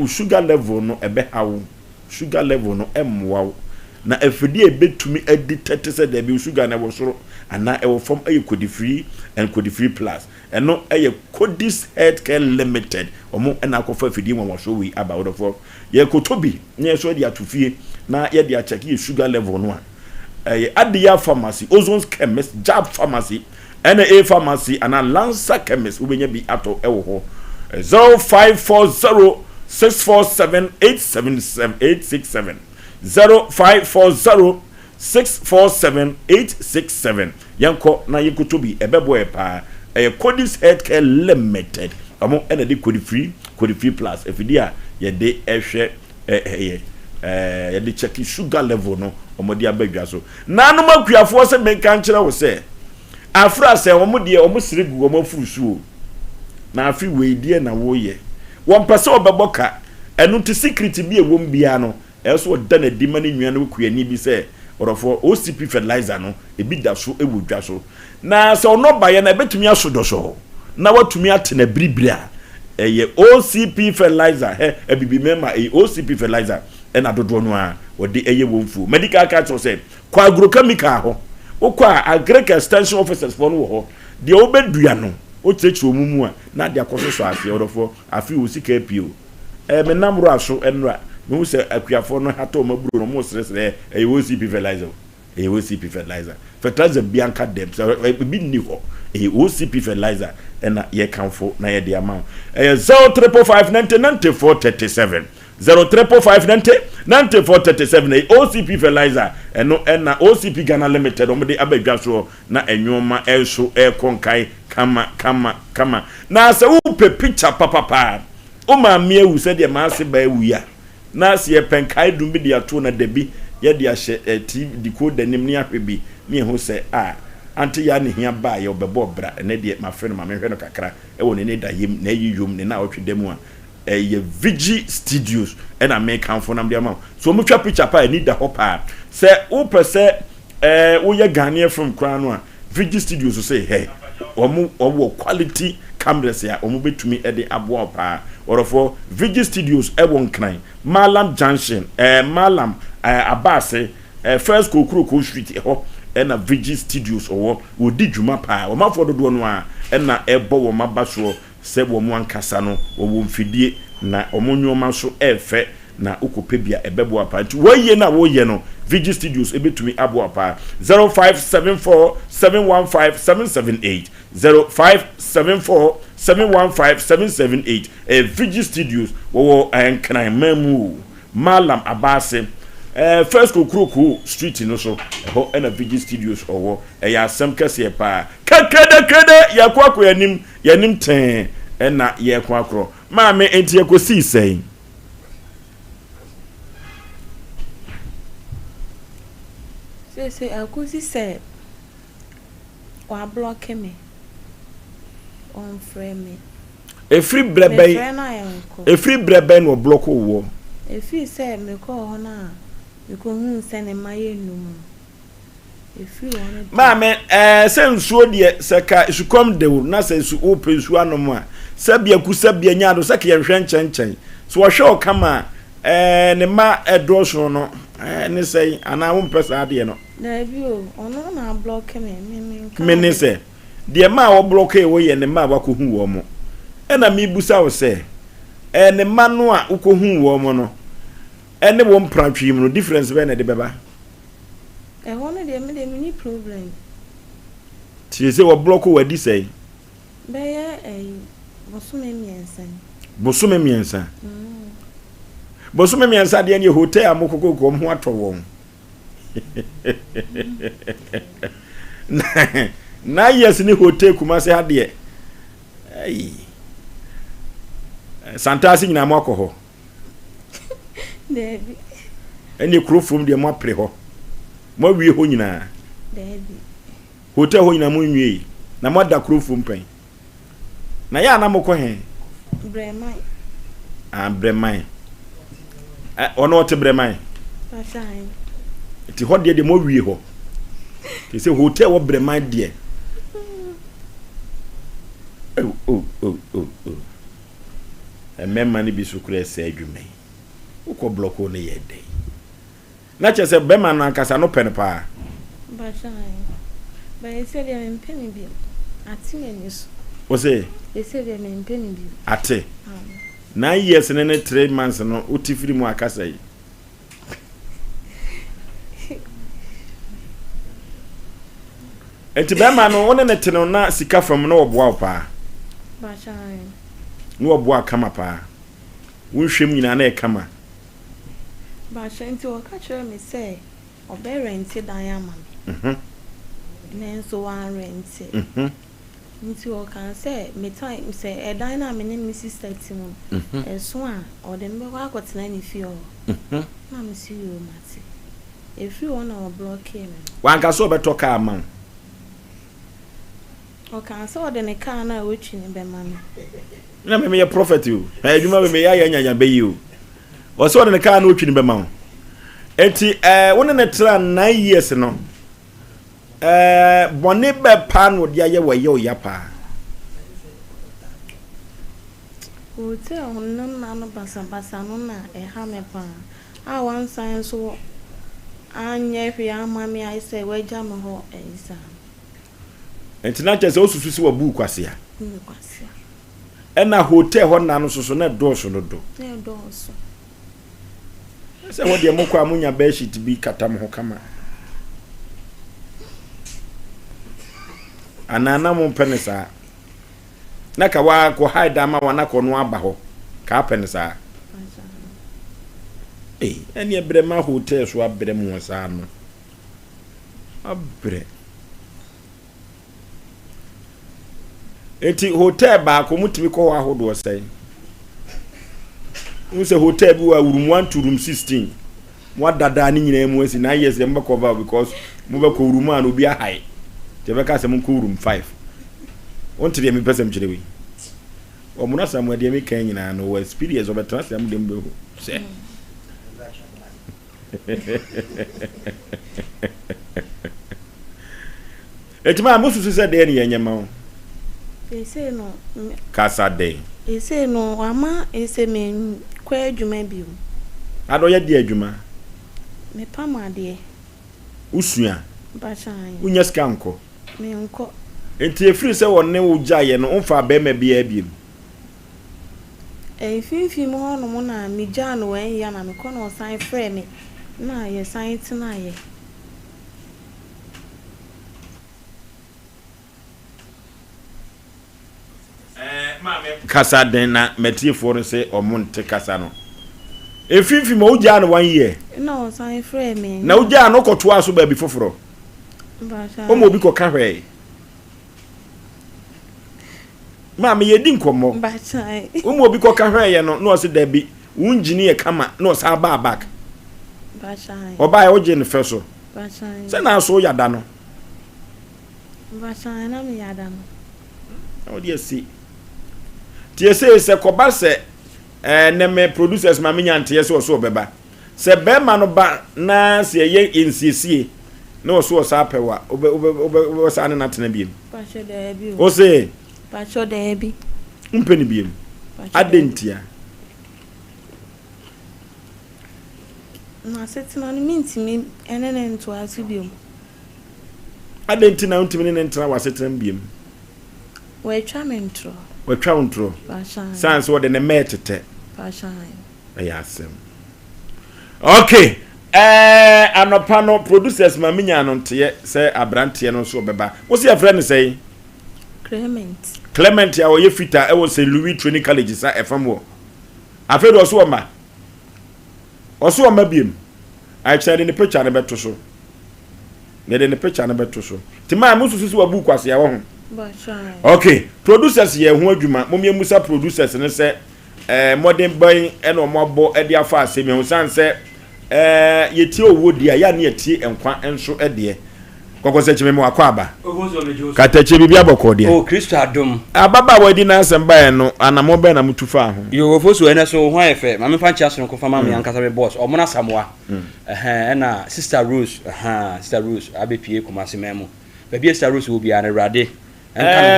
sugar level no ebe hawo sugar level no emwa na efedi ebetumi editete se de be sugar na wo soro ana e wo form e code free and code free plus eno e Codis Healthcare Limited omo na akofa efedi mo so wi about of ye kotobi na so de atofie na ye de acheki sugar level no a Adia Pharmacy Ozone Chemist Jab Pharmacy NA Pharmacy and a Lancer Chemist ubenya bi ato ewo ho 0540647867 0540647867 yanko na yikotobi ebebo epa Codis Healthcare Limited amo ena de code free plus efidia ye de ehwe ye de check sugar level no omodi abadwa so nanu makuafo se menka nkyere wo se afra se omode omosiregu omofurusuo na afi weidie na woye won pese obeboka enu ti secret bi e wom bia no eso da na di mani nwa no kuani bi se orofo OCP fertilizer no e bi da so e wodwa so na se ono baye na betumi asodo so na watumi atena bribria eye OCP fertilizer ebibi mema OCP fertilizer na dodo no a wode eye womfu medical card so say kwa agrochemical ho okwa agric extension officers for no ho de obedua no o chechi omumu a na de akoso so afi orofo afi osika pio me namro aso enra me se akuafo no hato maburo no mo sresre OCP fertilizer OCP fertilizer bianca dem so bi ni ho OCP fertilizer na ye kanfo na ye de amount 0345909437 0345909437 OCP fertilizer eno na OCP Ghana Limited omde abadwa so na enwoma enso konkai kama na se wo pe picture papa o ma me ewu se de ma se ba ewu ya na se ye penkai dum bi de ato na dabi ye de ahye TV decoder nim ne ahwebi me ho se anti ya ne hia ba ye obebo bra ne de ma frɛ no ma me hwɛ no kakra e wo ne da yim na yiyum ne na otwedemu a ye Vigi Studios and I make count for them amount. So much picture pa need the hopper. Say o per se we ye Ghanaian from Crown Vigi Studios to say hey or quality cameras here or move to me at the Aboagye pa or for Vigi Studios won cry Malam Junction Malam Abase first Kokro Street and a Vigi Studios or did you mapa or ma for the one and na ebo or mabaso se wo mo ankasa no wo mfidie na omonyoma so efe na ukopebia ebebo apa nti woye na woye no Vigi Studios ebetumi abo apa 0574715778 0574715778 Vigi Studios wo enkran mamu Malam Abase first Kokroku street no so ho na Vigi Studios owo ya asem kase pa kede yakwa yanim ten na yakwa akro maame enti yakosi sei se akosi se wa block me on frame efri brebe no block wo efi se me ko ho na me ko hu se ne maye num efi won maame se nsuo de se ka sukom de na se su open nsuo anom a sabia ku sabia nyaado se ka ye hwe nchen so wo hwe kama ne ma edoso no ne sei ana wo mpesa ade no na bi o ono na block me ne se de ma wo block e wo ye ne ma wa ko hu wo mo na mi busa wo se ne ma no a uko hu wo mo no ene wo mpratwi mu no difference be na de beba hono de me ni problem ti se wo block wo di sei be ye bosume miensa bosume miensa de ne hotel amokoko ko ho ato won na yes ni hotel kuma se hade ai santasi nyina mo akọ Debi. Eni krofom de mo apre ho. Mo wie ho nyina. Debi. Hotel ho nyina mo nwie. Na mo da krofom pen. Na ya na mo ko he. Bremai. Bremai. Ono te bremai. Pasai. Ti ho de mo wie ho. Ti se hotel wo bremai de. Oh. Emema ni bisukure se adwume. Uko bloko ne yede. Na chese bema na nkasa no pen pa. Pasai. Ba ese de mpeni bi. Ati nyeso. Ose? Ese de mpeni bi. Ate. 9 years ne 3 months no utifiri mu akasa yi. Enti bema no one ne tene na sika fam na oboa pa. Pasai. No oboa kama pa. Wonhwem nyina na e kama. Pasai nti o ka chere me say obe rent dan ama. Nenso wan rent. Nti o kan say me time say e dan na me ne me sister tim. Eso a o de me kwa akotena ni fie o. Na me si yo mate. E free one o block me. Wan ka so beto ka man. O kan say o de ne car na o twi ne be ma me. Na me ye prophet you. Adwuma me ya nyanya be you. so ne car no twini be ma enti wona ne tra 9 years no bone be pa no dia ye waye oyapa hotel no na no basa no na ha me pa one sign so anya fi amami I say we jam ho ensa enti na chese osusu si wa bu kwase ena hotel ho na no so na doso no do se wo de mokwa amunya be sheet bi katam ho kama anana mo penisa na ka wa ko hide ama wana ko no aba ho ka penisa eni ebre ma hotel so abre mo sa no abre eti hotel ba ko mutimi ko wa hodo sai unse hotel bi wa room 1 to room 16 mo dada ni nyina mu asi na yes dem be cover because mo be ko room an obi a high te be ka se mo ko room 5 on te me person kire we o mo na samu de me kan nyina no experience of better am dem be ho se etima mo susu se de ni yanyama o ese no kasa de ese no ama ese me kwa adwuma bi o ado ye de adwuma me pama de usua ba chan unya skanko me nko enti efiri se wonne wo gyaye no onfa ba ma bia biem finfi mo hono mo na mi gya no wan ya na me kono sign frɛ me na ye sign tina ye kasa den na metiefo no se omonte kasa no efinfi mo ugya no 1 year no sign frɛ me na ugya no koto aso ba bi foforo ba sha o mo obi ko ka hwe me yedi nkomo ba sha o mo obi ko ka hwe ye no no se da bi unjini ye kama no sa ba back ba sha oba ya oje ne feso ba sha se na so yada no ba sha na me yada no o dia si tie se koba se ne me producers ma menya nte se so beba se be ma no ba na se ye insiesie na o so sa pewa o sa ne na tena biem ba sha da bi o se ba sha da bi mpeni biem adentia na setina no mintimi enene nto asu biem adentina ntimi ne ntra wasetra biem we twa mentro we twa ntro sans wo de ne metete ya Asem okay anopa no producers ma menya no nte se abrante no so beba wo se afre ne sei Clement ya oye fita e wo se Louis Training College sa FM wo afre do so o ma biem I check the picture na beto so ne de ne picture na beto so ti ma mususu wa bu kwase ya wo ho okay producers ye ho adwuma momye musa producers ne se modern boy e no mobo e dia fa Asem ho san se yeti owo dia ya ne yeti enkwa enso e de kokko se chime me wakọ aba katache bibia bokọ de oh Kristo adom ababa wadi na Asem ba no anamo be na mutufa ho Yaw Oforisuo ene so ho efe ma me fa ncha so ko fa ma me yankasa be boss omona samoa na sister Rose sister Rose abepie kumase memo ba bia sister Rose obi an rade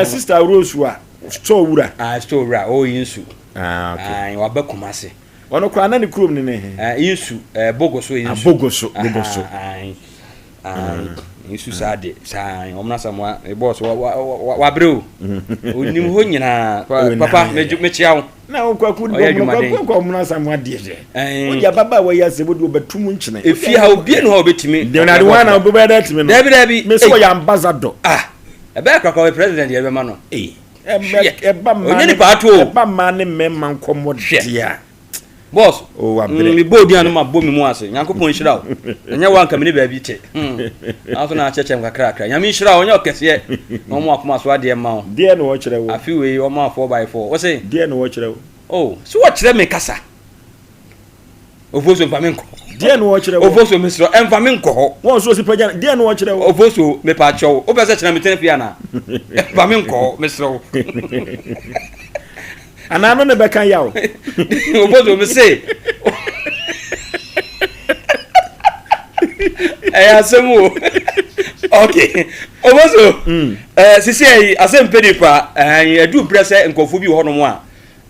sister Rose wa store wura store wura o yinsu okay wa ba kumase ono kwa na ne krom ne ne yinsu bogoso yinsu bogoso yinsu sade sai omna samwa boss wa bro onim ho nyina papa me chiawo na okwa ku kwa omna samwa de o ya baba wa ya se bodu obetum nchine efi ha obi no ha obetimi de na de wana obi da timi no dabi me so ya ambassador ebe akwa president ye be ma no eba ma onye ni pato eba ma ne memma nkomo dia boss o abere mi bodi anu ma bomi mu ase yankopon hira o enya wanka me ne ba bi te aso na chechem kakra nyame hira o nya okese no mo akoma so ade ma o de no wo kire wo afi we o ma 4x4 wo say de no wo kire wo oh so wo kire me kasa Oforisuo mfamenko de no wo kire wo Oforisuo misro mfamenko ho won so si pagya de no wo kire wo Oforisuo me pa chow o be se kire me tene pia na mfamenko misro anano ne beka yawo Oforisuo me say Asem o. Okay. Omoso. Sisi Asem Mpe Nipa adu prese nkofo bi ho no mo a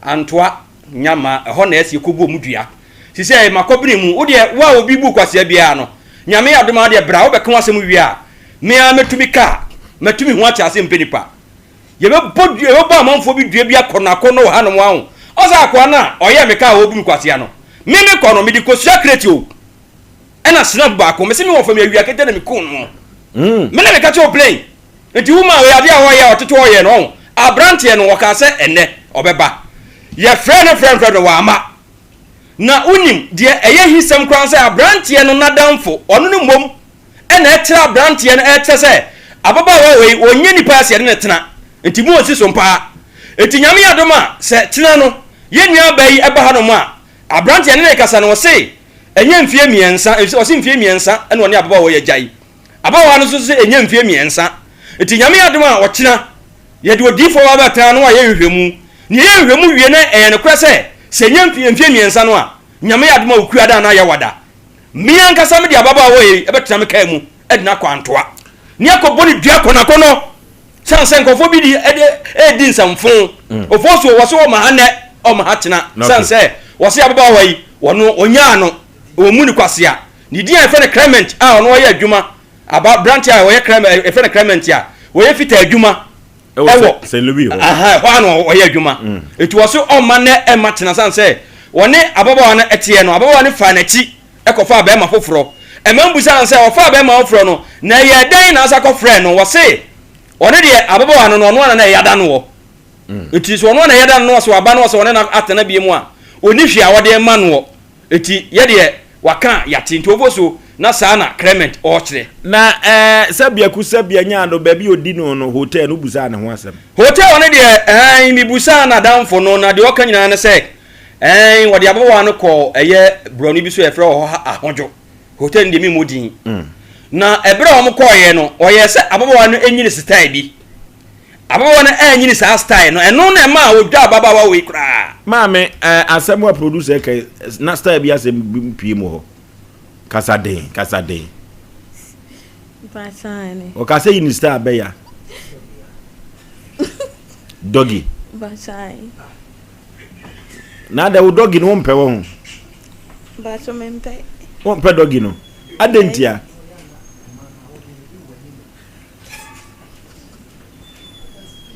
antoa nyama ho na esi kobu omudua. Sisi makobiri mu wo de wa obi bu kwase bia no. Nyame adoma de bra wo be kan asem wi a. Me a metumi ka, metumi ho acha Asem Mpe Nipa. Yebe bodu e ba amanfo bi dua bi akonakono ha no mo ahun. Oza akwa na oye me ka wo bu kwase no. Me kono me di kosua kreti o. Ena snap ba ko me se me wo fa me awia kete na me kun no. Me na me ka cho plane. Enti wuma we ade a wo ye oteto wo ye no. Abrante no wo ka se enne obeba. Ye friend no wa ama. Na unim de eye hisem kran se abrante no nadamfo ono no mom. Ena etira abrante no ete se ababa wo we onye nipa ase ne tena. Enti mu osi sompa. Enti nyame adoma se tena no ye nua bayi eba ha no ma. Abrante ne kasa no se enye mfie miensa osi mfie miensa ene oni ababa wo ye jai. Abawa no so se enye mfie miensa. Enti nyame adoma wo kyena ye de odifo wa bata no wa ye hwehwemu. Ni ye hwehwemu wie na ne kura se enye mfie miensa no a nyame adoma okua da na ya wada. Mi ankasa me de ababa wo ye ebetena me kai mu edina kwantoa. Ni akoboni dua konakono sanse nkofo bi di edi nsamfon. Ofoso wo so wo mahane o mahatena sanse wo se ababa wo yi wono onya no o mu ni kwasea. Ni dia efe ne Clement a ono ye adwuma aba branch a wo ye Clement efe ne Clement a wo ye fita adwuma ewo Saint Louis ho ho ano wo ye adwuma etu wo so o ma ne e matena sanse woni ababa wo no etie no ababa wo ne fa na chi ekofa aba ma foforo e mambu sanse wo fa aba ma foforo no na ye dan na asa ko friend no wo se woni de ababa wo no no na ya da no wo eti so no na ya da no so aba no so woni na atena bi mu a oni hwe a wo de ma no eti ye de waka yati ntoboso na sana Clement ochre na sabia ku sabia nya no ba bi odi no hotel no busa na ho asem hotel one de mi busa na danfo no na de oka nyina na se wode abawa no ko eye broni bi so efre ho ahonjo hotel ndi mi modin na ebre o mo ko ye no oye se abawa no enyini style bi abawa no enyini sa style no eno na ma odwa abawa we kra maame asem wa producer kai na style bi asem pie mo ho kasade Basane. o ka say in style be ya doggy Basane. na da doggy no mpe wo ho Baso mempe. wo mpe doggy no adentia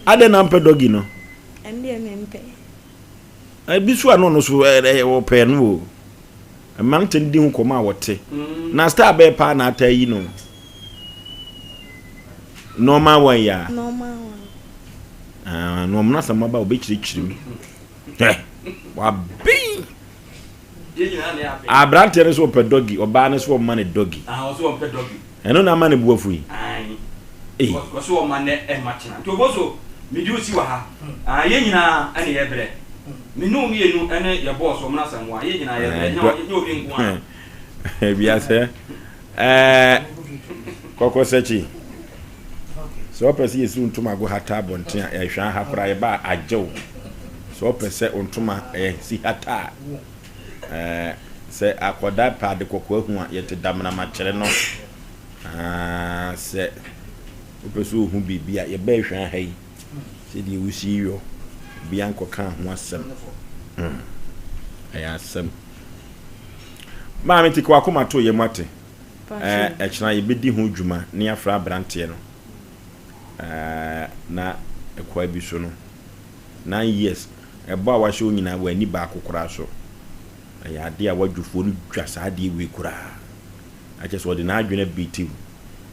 ade na mpe doggy no Andi mempe. bisu ano no so wo pe no o manten di hu koma wote na star be pa na ata yi no normal one ya Normal one. no mna sama ba obechiri mi wa bi abrante ne so pe doggy oba ne so man doggy o so pe doggy eno na man buafu yi o so man e machina to boso mi di osi wa ha ye nyina ane ye bre mi no mi enu ene ye boss o mna sanwa ye nyina ye bre nya obi nko a bia se koko sechi so pese yesu ntuma go hata bonten ya hwa ha kora ye ba ajew so pese ntuma si hata se akoda pad kokko hu a yete damna ma kire no se opeso hu bibia ye ba hwa ha yi se di wusi yo bianco kan ho asem asem ma me tikwa akoma to ye mate ekina ye bedi ho dwuma ne afra brante no na ekwa bi so no 9 years eba wa hye onyina wa ni ba akokora so ya de a wadwufo no dwa sa de we kura a je so de na adwena bitiu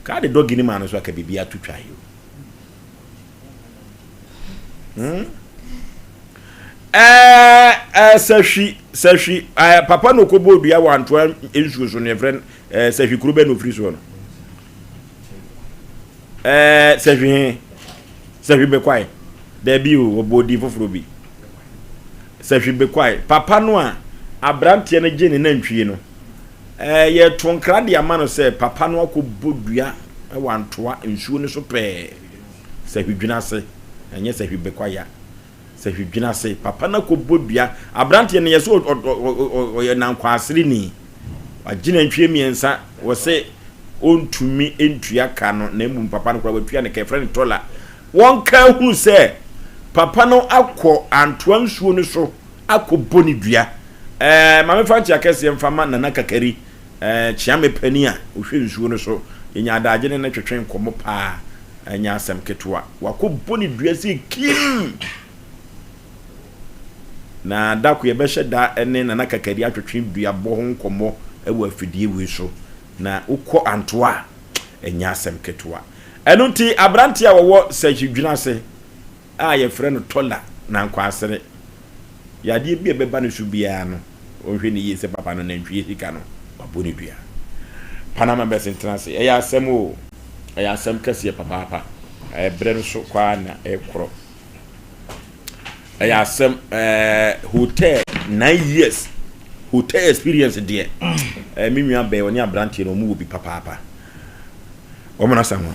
ka de dogi ni ma no so aka bibia tutwa yo Sashi papa no kobo dua wanto ensuo so ne friend sashi kurube no Oforisuo no sashi be kwai da bi o obodi foforo bi sashi be kwai papa no a abrante na gene na ntwie no ye tonkra de ama no se papa no akobo dua wanto ensuo no so pe sashi dwina se enye sashi be kwai ya sashi dwina se papa na kobo dua abrante ne yeso o ye nan kwasiri ni agina ntwie miensa wo se ontumi entua ka no na emu papa no kwa watua ne ka friend tola won ka hu se papa no akọ antoa nsuo no so akọ boni dua mame fa chia kese mfama nana kakari chiame pani a ohwe nsuo no so yenya adagye ne twetwen komo pa anya asem ketwa wakọ boni dua si kim na dako ye behye da ene nana kakari atwetwen dua bo ho nkomo ewa afidie wi so na ukọ antoa anya asem ketwa eno nti abrante a wo sehidwuna se a ye frɛ no tola na nkwasere yade bi beba no su bia no ohwe ne yese papa no na ntwie sika no waboni dua panama best internase eya asem o eya asem kase papa brɛ no so kwa na ekro eya asem hotel 9 years hotel experience there minua be oni abrante no mu obi papa omona sanwa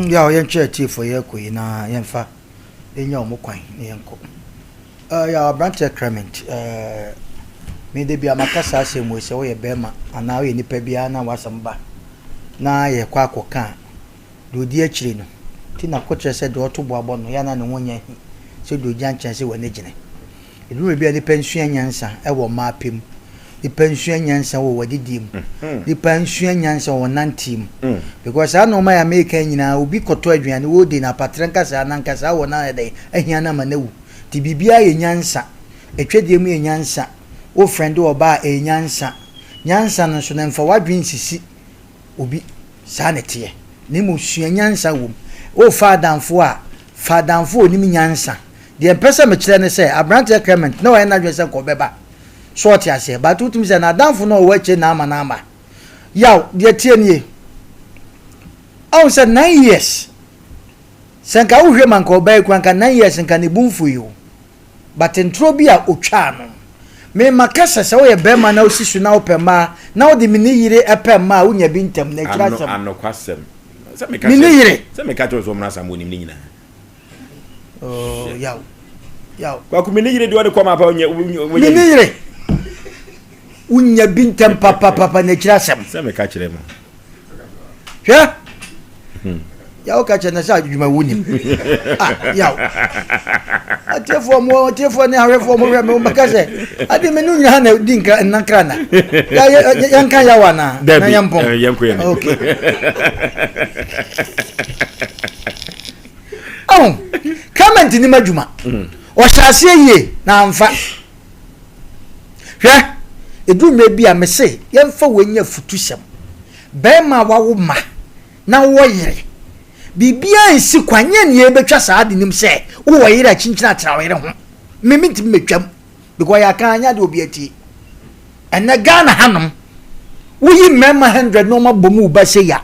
ya o yenche tifo ye koyi na yemfa enya omukwan yenko ya abrante Clement me de bia makasa asem we se wo ye bema ana wo ye nipa bia na wasamba na ye kwa akoka do di akire no ti na kotre se do to boabo no ya na ne wonya hi se do gyan chanse wo ne gine edu bia ni pension nyansa e wo mapem the pension nyansa wo wadidim the pension nyansa wo nantim because I know my American nyina obi koto aduane wo de na patrenka sa nankasa wo na de ahia na manewu ti bibia ye nyansa etwede mu ye nyansa wo friend wo ba e nyansa no so na mfa wadwen sisi obi sa netie ne mu sua nyansa wo o fadanfo oni nyansa de pesa me kire ne say abrante Clement no na dwen se ko beba short ya say but utum say na danfo no wo che na ama yaw de tie nie on say 9 years senka wo hwe man ko bai kwanka 9 years senka ne bumfu yo but entro bi a otwa no me makasa se wo ye bema na osisu na opema na wo de mini yire epema wo nya bi ntam na kira sam ano kwasem se me ka so mna sam woni nyina oh yaw kwa ku mini yire de wo koma pa wonya mini yire unya bintem papa na kira sam se me ka kire mo hwe yaw ka chena sa adwuma woni yaw atefo ne harefo mo hwe me makase ade me nunya na dinka nankra na yanka yawa na yampon yanko ya okay comment ni madwuma o hyase ye na amfa hwe edu me bia me se yemfa wonya futusem be ma wawo ma na wo yire bibia ensi kwanye ne ebetwa saade nim se wo yire chinchina trawere ho mementi metwam because ya kan anya de obi ati ena Ghana hanom wo yi mema 100 no ma bomu ba se ya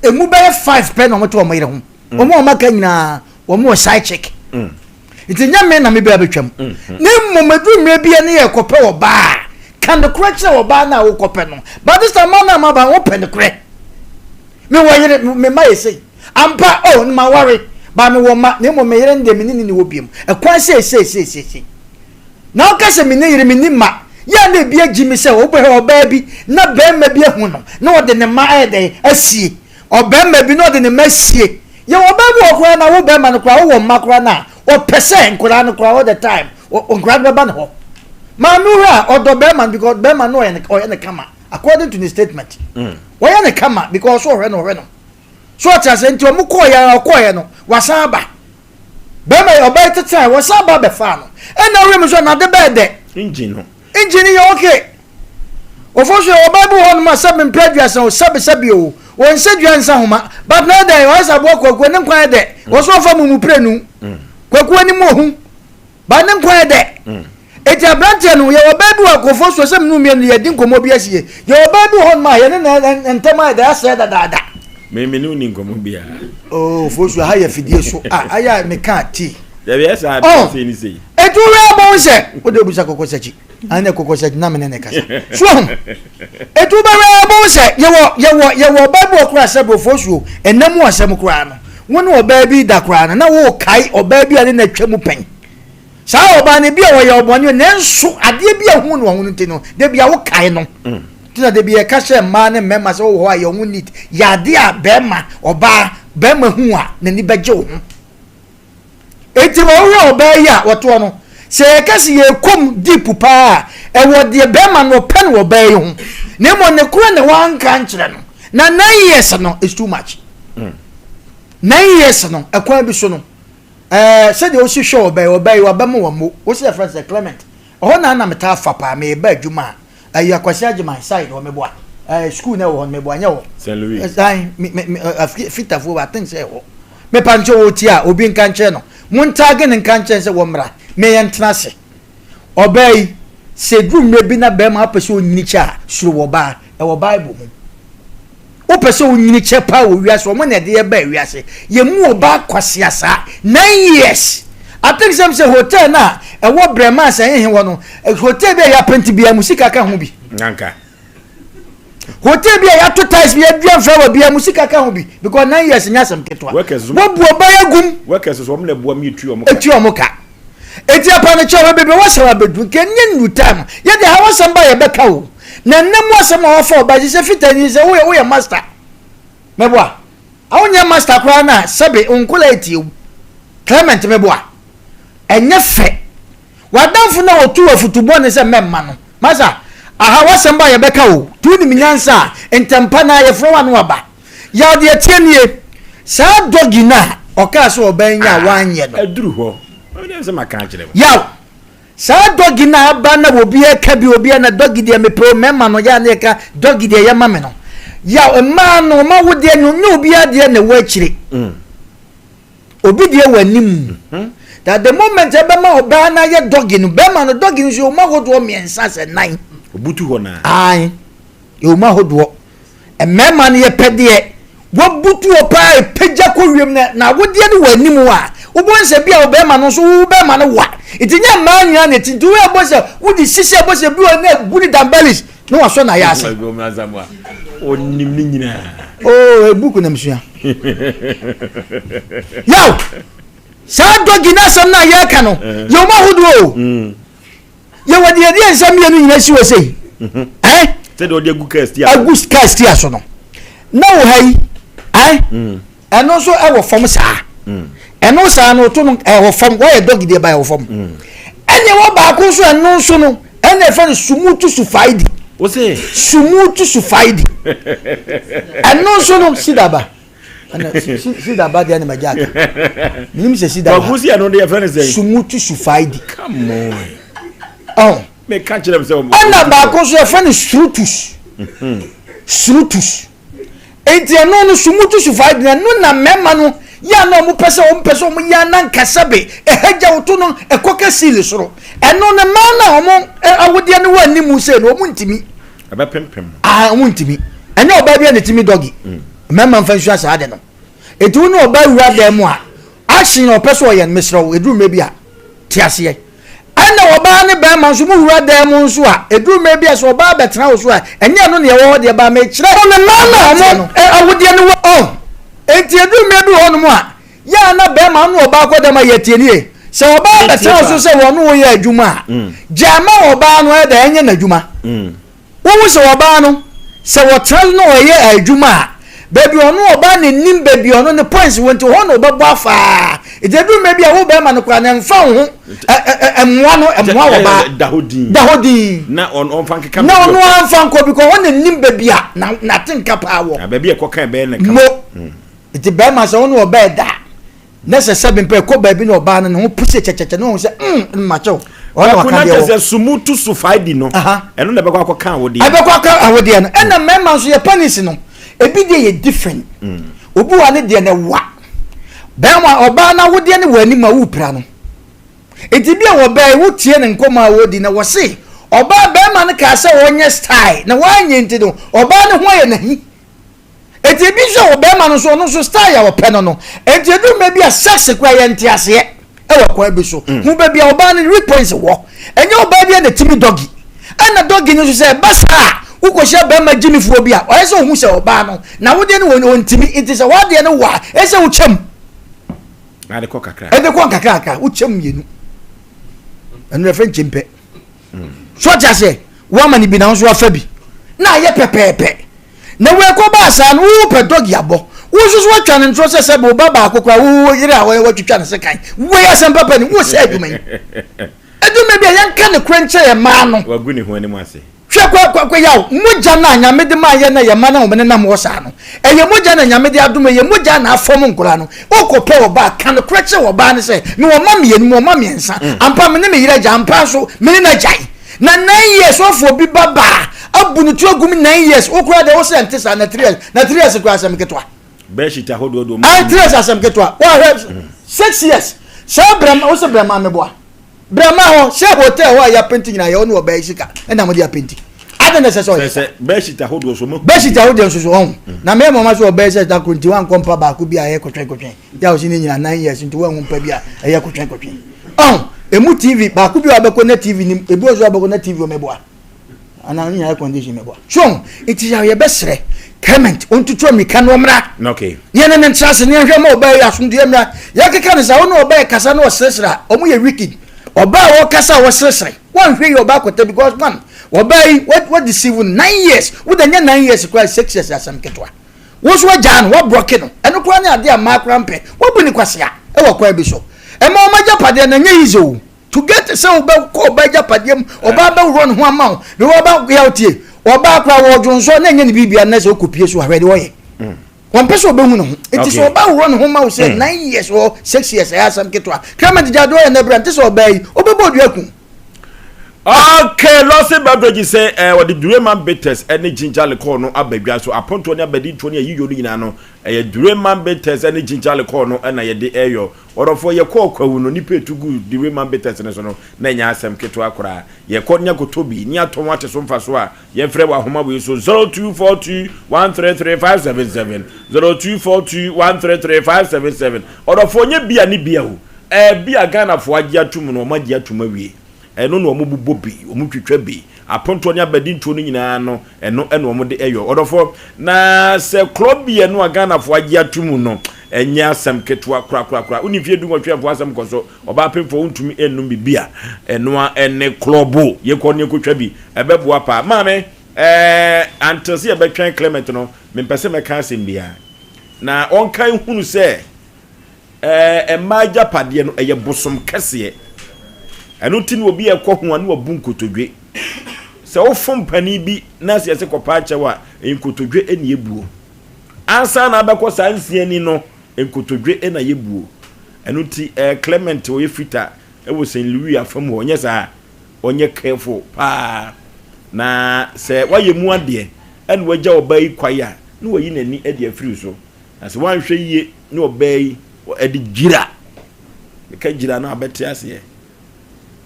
emu be 5 pe no mo to mo yire ho omo maka nyina omo side check itinya me na me be abetwam ne momedu me bia ne ye kope oba kan the correct oba na wo kope no but this time na ma ba wo pen the correct me wo yire me ma yesi ampa oh ma worry ba me wo ma ne mo me yire ndem ni wo biem e kwa se na o ka se me ne yire me ni ma ya na bia gimi se wo be oba bi na be ma bia hu no na o de ne ma ede asie oba ma bi no de ne ma sie ye wo ba bi okura na wo be ma no kura wo ma kura na o pese nkura no kura all the time o nkura be ba no ho ma no ha odo be ma because be ma no ye ne kama according to the statement wo ye ne kama because so hwe no so chase nti o mu koye no wasaba be ma oba tete wasaba be fa no e na we mu so na de be de engine ye okay ofosho oba bu hon ma Asem Mpe Aduasa o sabe o won se duansa homa but na dey wasabo kwakwo ne nkwan de wo so fa mu prenu kwakwo ni mo hu ba ne nkwan de eti abrante no ye oba bu akofo so Asem nu mi no ye din komo bi asie ye oba bu hon ma ye ne na ntama da ase da me nu ni komo bia oh fosho ha ye fidie so aya me ka ti ya be esa say ni say etu we bo nse o de busa kokosachi ane kokosachi na me ne kasa so etu ba we bo nse ye wo bible okura sebo fosho enamu asem kura no wonu oba bi da kura na wo kai oba bi ane na twam pen sa oba ne bia wo ye obonye ne nso ade bia hu no hu nti no de bia wo kai no tina de bi e ka hye ma ne mema se wo ho aye hu need ya de a bema oba bema hu a na ni beje wo enti wo hwe oba ya woto no se e ka se ye kom deep pa e wo de bema no pen wo ba ye hu ne mo ne kro ne wan kan kire no na 9 years no is too much 9 years no e kwa bi so no said you see show obey obama wamo wo see friend Clement oh na meta fa pa me ba adwuma ayi akwasi agema side wo meboa school na wo meboa nya wo Saint Louis fitafo ba think say wo me pancho wo ti a obi nka nche no muntage ne nka nche say wo mra me yentena se obey se drum me bi na be ma apese onyini cha suru wo ba e wo bible mu o pese onyini che pa wo wiase o mo na de ye ba wiase ye mu oba kwase asa 9 years I think some say hotel na e wo brema say hin wo no hotel bi ya penti bi musika ka ho bi nyanka hotel bi ya to ties bi adua fra wa bi musika ka ho bi because 9 years nya sam ketwa wo bu oba yagum workers so mo na bua mi etu omo ka eti apa na chewa bebe wo se wa bedu kenye nu time ye de ha wo sam ba ye beka wo na nemu asem wa fa oba se fitani se wo ye master meboa awunya master kwa na sebe onkula eti Clement meboa enye fe wadanfu na otu afutubo ne se memma no masa aha wasem ba ye beka wo tu ni minyansa entempa na ye fro wa no aba ya de etienie sa dogi na oka so obanya wanye no aduru ho o se maka kire yaw sa dogi na aba na obi eka bi obi na dogi de me pro memma no ya na eka dogi de ye mame no yaw emma no ma wo de no obi ade na wo akire obi de wanim that the moment ebema oba na ye dogi no bema no dogi no so ma hodo miensa se 9 obutu ho na ai yo ma hodo emema no ye pede wo butu opa epeja ko wiem na wo de no wanim a wo bonse bia obema no so wo bema no wa itinya manya na tintu we bose wo di sisi bose bi o na gudi dambalis no waso na ya ase onim ni nyina ebuku na msua yaw sa dogi na sam na ya ka no yo ma hodo ye wadi ade ensam ye no nyina si wo sei se do de agus cast ya so no na wo hai eno so e wo fom saa eno saa no to no e wo fom wo ye dogi de ba wo fom enye wo ba ko so eno so no ene fa no sumutu sufaidi o se sumutu sufaidi eno so no sidaba sidaba de na majaka minim se sidaba ko si eno de fa no se sumutu sufaidi come on me catch them say ana ba ko so fa no strutus strutus enti eno no sumutu sufaidi na no na mema no ya no mo pese o ya na nkasabe ehaja woto no ekoka seal soro eno ne ma na o mo awode ne wani mu se no o mu ntimi aba pempem o mu ntimi ene oba bia ne timi dogi mema mfa nsu asa ade no etu no oba wura de mu a action o pese o ye mesro edu mebi a tiase ye ana oba ne ba ma nso mu wura de mu nso a edu mebi a so oba betena wo so a enye no ne ye wo de ba ma kire no ne ma na mo awode ne wo enti edu medu ho no mu a ya na be ma no oba akoda ma yetienie se oba betena so se wo no wo ye adwuma jama oba no e da enye na adwuma wo se oba no se wo tral no wo ye adwuma baby ono oba ne nim baby ono ne points wonto ho no oba bo afa ejedu mebi a wo be ma no kwa ne mfa ho emwa no emwa wo ba dahodi na on fan keka na ono amfa ko because one nim baby a na tinka pa wo baby e ko kan be ne ka mo iti be ma se ono oba da na se seven pe ko baby no oba no ho puse checheche no ho se macho ono kan de se sumutu sufaidi no eno na be kwa kan wo de abekwa kan awode no ena mema so ye panis no ebi de ye different obi wa ne de ne wa bema oba na wode ne wani ma wu pra no eti bia wo ba wo tie ne nkoma wodi na wo se oba bema ne ka se wonye style na wanye nti no oba ne ho ye nahi eti bi so bema no so style ya wo pe no eti edu me bia sex kwa ye nti ase e wo kwa bi so hu ba bia oba ne response wo enye oba bia ne timi dogi ana dogi no so se basa ukosha bema jimi fu obi a o se hu se oba no na wode ne won timi enti se wade ne wa e se wo chem ade ko kakra aka uchem yenu enu reference mpe so ja se wo mani bi na so afa bi na ye pepepe na we ko ba sa no wo pe dog yabo wo so so atwa ne ntro se bo baba akokra wo yire a wo twitwa ne sekan wo Asem Papa ni wo se aduma yi aduma bi yan ka ne krenche ye ma no wagu ne ho ani mu ase hwe kwa yaw moja na nyame de ma ye na ye ma na wo ne nam wo sa no eye moja na nyame de aduma ye moja na afom nkura no okope wo ba ka ne krenche wo ba ne se me wo ma me ni wo ma me nsa ampa me ne me yire ja ampa so me ne na jai na 9 years ofo bi baba abunu tu agum 9 years okura de wo se ntesa na 3 years na 3 years kwa Asem ketwa beshita hodo do 3 years Asem ketwa wa 6 years so brama wo se brama me boa brama ho se hotel ho ya painting na yo no oba sika na mo dia painting adena se so beshita hodo so mo beshita hodo so on na me mama so oba se ta kunti wan kompa ba ku bia ye kotwen ya o si ni nyina 9 years nti wan kompa bia ye kotwen emu TV ba ku bia ba ko na TV ni ebi ozo ba ko na TV o me boa ana nya condition me boa so it is ya besre comment ontutu mi kan omra okay yene ne ntrase ne hwe ma oba ya sundu emra ya keka ne sa wo no oba kasa na osresra omu ye wicked oba wo kasa wo sresre wan hwe yo ba kwete because man oba what deceive 9 years wo da nya 9 years kwa 6 years Asem ketwa wo so jan wo broke no eno kwa ne ade amakra mpe wo bu ni kwasea e wo kwa bi so e ma o maja pade na nya yizo to get say oba ko oba ja pade oba ba run ho ama o be oba ya otie oba kwa wo jonso na nya ni bibia na se okopie so ahwede wo ye one person oba hu no it is oba run ho ma o say 9 years or 6 years Asem ketwa krama di jado ya na brand so oba yi oba bodu akun. Okay, Lossy Beverage say what the Dureman Betters any ginger liquor no abedwa so aponto ne abedi 20 yiyo nyina no Dureman Betters any ginger liquor no na ye de eyo orofo ye ko kwawu no ni petugu Dureman Betters ne so no na nya Asem keto akora ye ko nya gotobi ni atom ate so mfa so a ye frɛ wa homa we so 0242133577 0242133577 orofo nya bia ni bia ho bia Ghana fo agye atum no ma agye atum awie eno no omububo bi omutwetwa bi aponto ne abadi ntuo no nyina no eno omo de eyo odofo na se club bi eno Ghana fo agi atumu no enye Asem ketwa kra unifie du nwotwe fo Asem koso oba pemfo untumi enum bibia eno ene club ye ko ne kotwa bi ebeboa pa maame antose ye betwen Clement no mempese meka Asem bia na onkan hunu se emaja pade no eye bosom kese anu tin obi ekọ ho anu obu nkotodwe se ofom pani bi na se kopa achewa nkotodwe eni ebuo ansa na abekọ sansie ni no nkotodwe ena yebuo anu ti Clement oyefita ewo St Louis afam ho nyesa onye careful pa na se wayemu ade enu waja obai kwaya na wayi nani ade afiri so na se wanhwe yie na obai ade gira ka gira na abete ase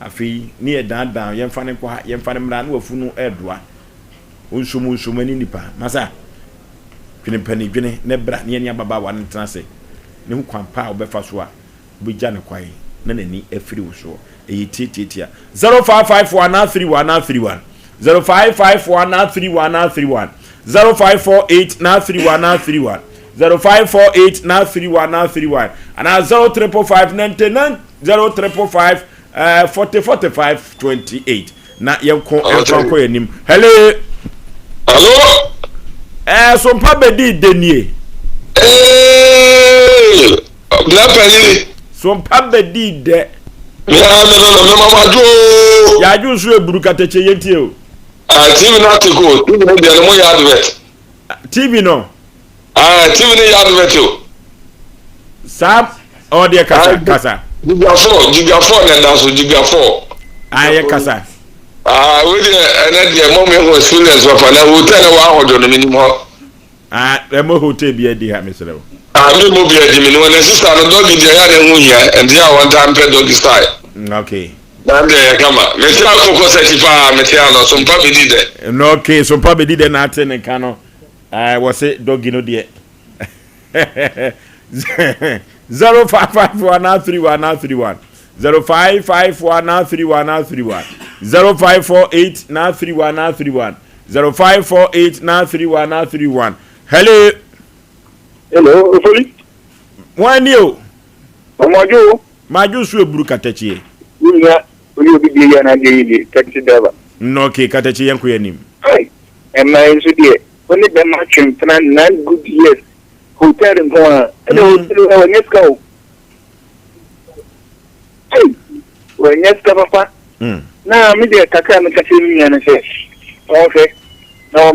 afi ni edandan yemfa ne kwa yemfa ne mra na wafunu edoa onsumu ani nipa masa twene pani dwene ne bra ne ania baba wa ne transe ne hu kwampa obefa so a bugya ne kwai na nani afiri wo so eyi tititia 0554931931 0554931931 0548931931 0548931931 ana 035599 0355 404528 na yenko enko yanim hello Sompa bedi denie Blapani Sompa bedi de ya no mama jo ya ju su eburu kateche yentie o TV not to go TV no dey mo ya advert TV no TV no ya advert o sam o de kasa Giga 4 na daso Giga 4 aye kasa we dey na dey mom me experience wa na hotel wa hodo no minimum emo hotel bi edi ha meselew me mo bi edi minimum na sister no dog dey ya na hu hia and dey one time pet dog style okay dan dey kama me say akoko certify me say no Sompa bedi de no okay Sompa bedi de na ate ka no was it dog no dey 0554931931 0554931931 0548931931 0548931931 hello Ofori wani o omojo maju su eburu katachie unya obi bi ya na dey taxi driver no okay katachie yanko yanim my studio. Only the matching plan 9 good years. Hotel and go on. And let's go. Hey, when yes, Papa. Now, me dear Kaka and Catherine and say, okay, no,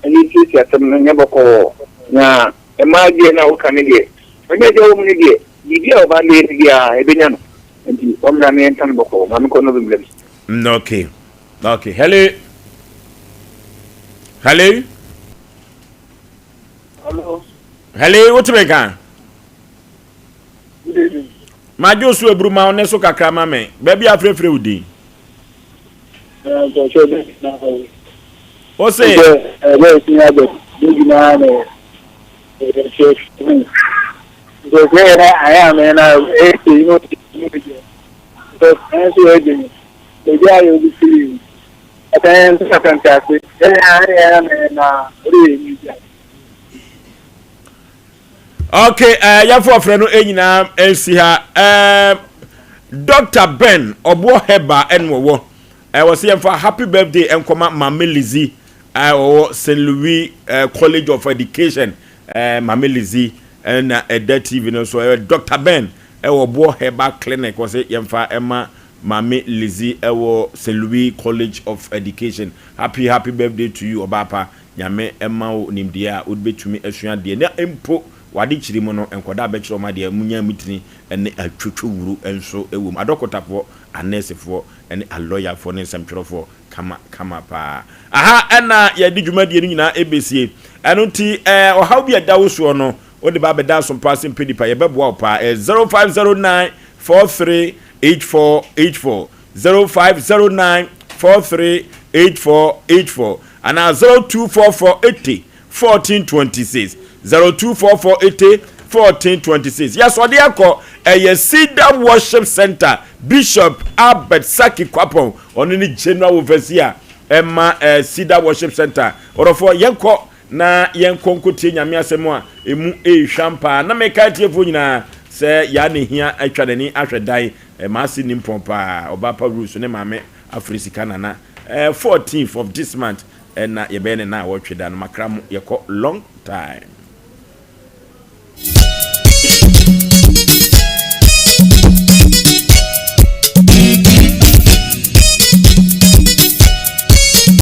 and you see some never call. Now, a my dear now can get. When you go when you get, you get about the Ebenian. And the Omrani and Tanboko, I'm going to be blessed. Okay. Okay. Hello. Hello. Hello. Hello, what you make? Good evening. My Joshua Bruma on Neso Kakama me. Baby, I'm free Udi. What's it? I am and I will be feeling. Fantastic. I am and Okay, ya for friend no enyina ensi ha. Dr. Ben Obo Heba enwo. Was here for happy birthday and come Mama Lizzie or St. Louis College of Education. Mama Lizzie and that TV so Dr. Ben Obo Heba Clinic was it yemfa Emma Mama Lizzie St. Louis College of Education. Happy birthday to you Obapa. Nyame Emma nimdia would be to me esua de na empo wade chiri mu no enkoda be chiro ma de munya mitini ene atwetwe wuru enso ewum adokotafo anesefo ene a lawyer for ne semtwerofo kama pa aha ena ye di dwumade ni nyina ebesie eno ti ohaw bi adawo so no wode ba beda so Asem Mpe Nipa ye beboa pa 0509 438484 0509 438484 and 024480 1426 024480 1426. Yes, what they are called a Cedar Worship Center Bishop Albert Saki Kwapon on any general overseer Emma Cedar Worship Center or for Yanko na Yankonko Nyame asemo a emu ehwampa na meka tiefo nyina se ya ne hia atwadani ahwedai maasi nimpompa obapa rules ne mame Afrisika na 14th of this month and na yebene na watch da no makram yeko long time.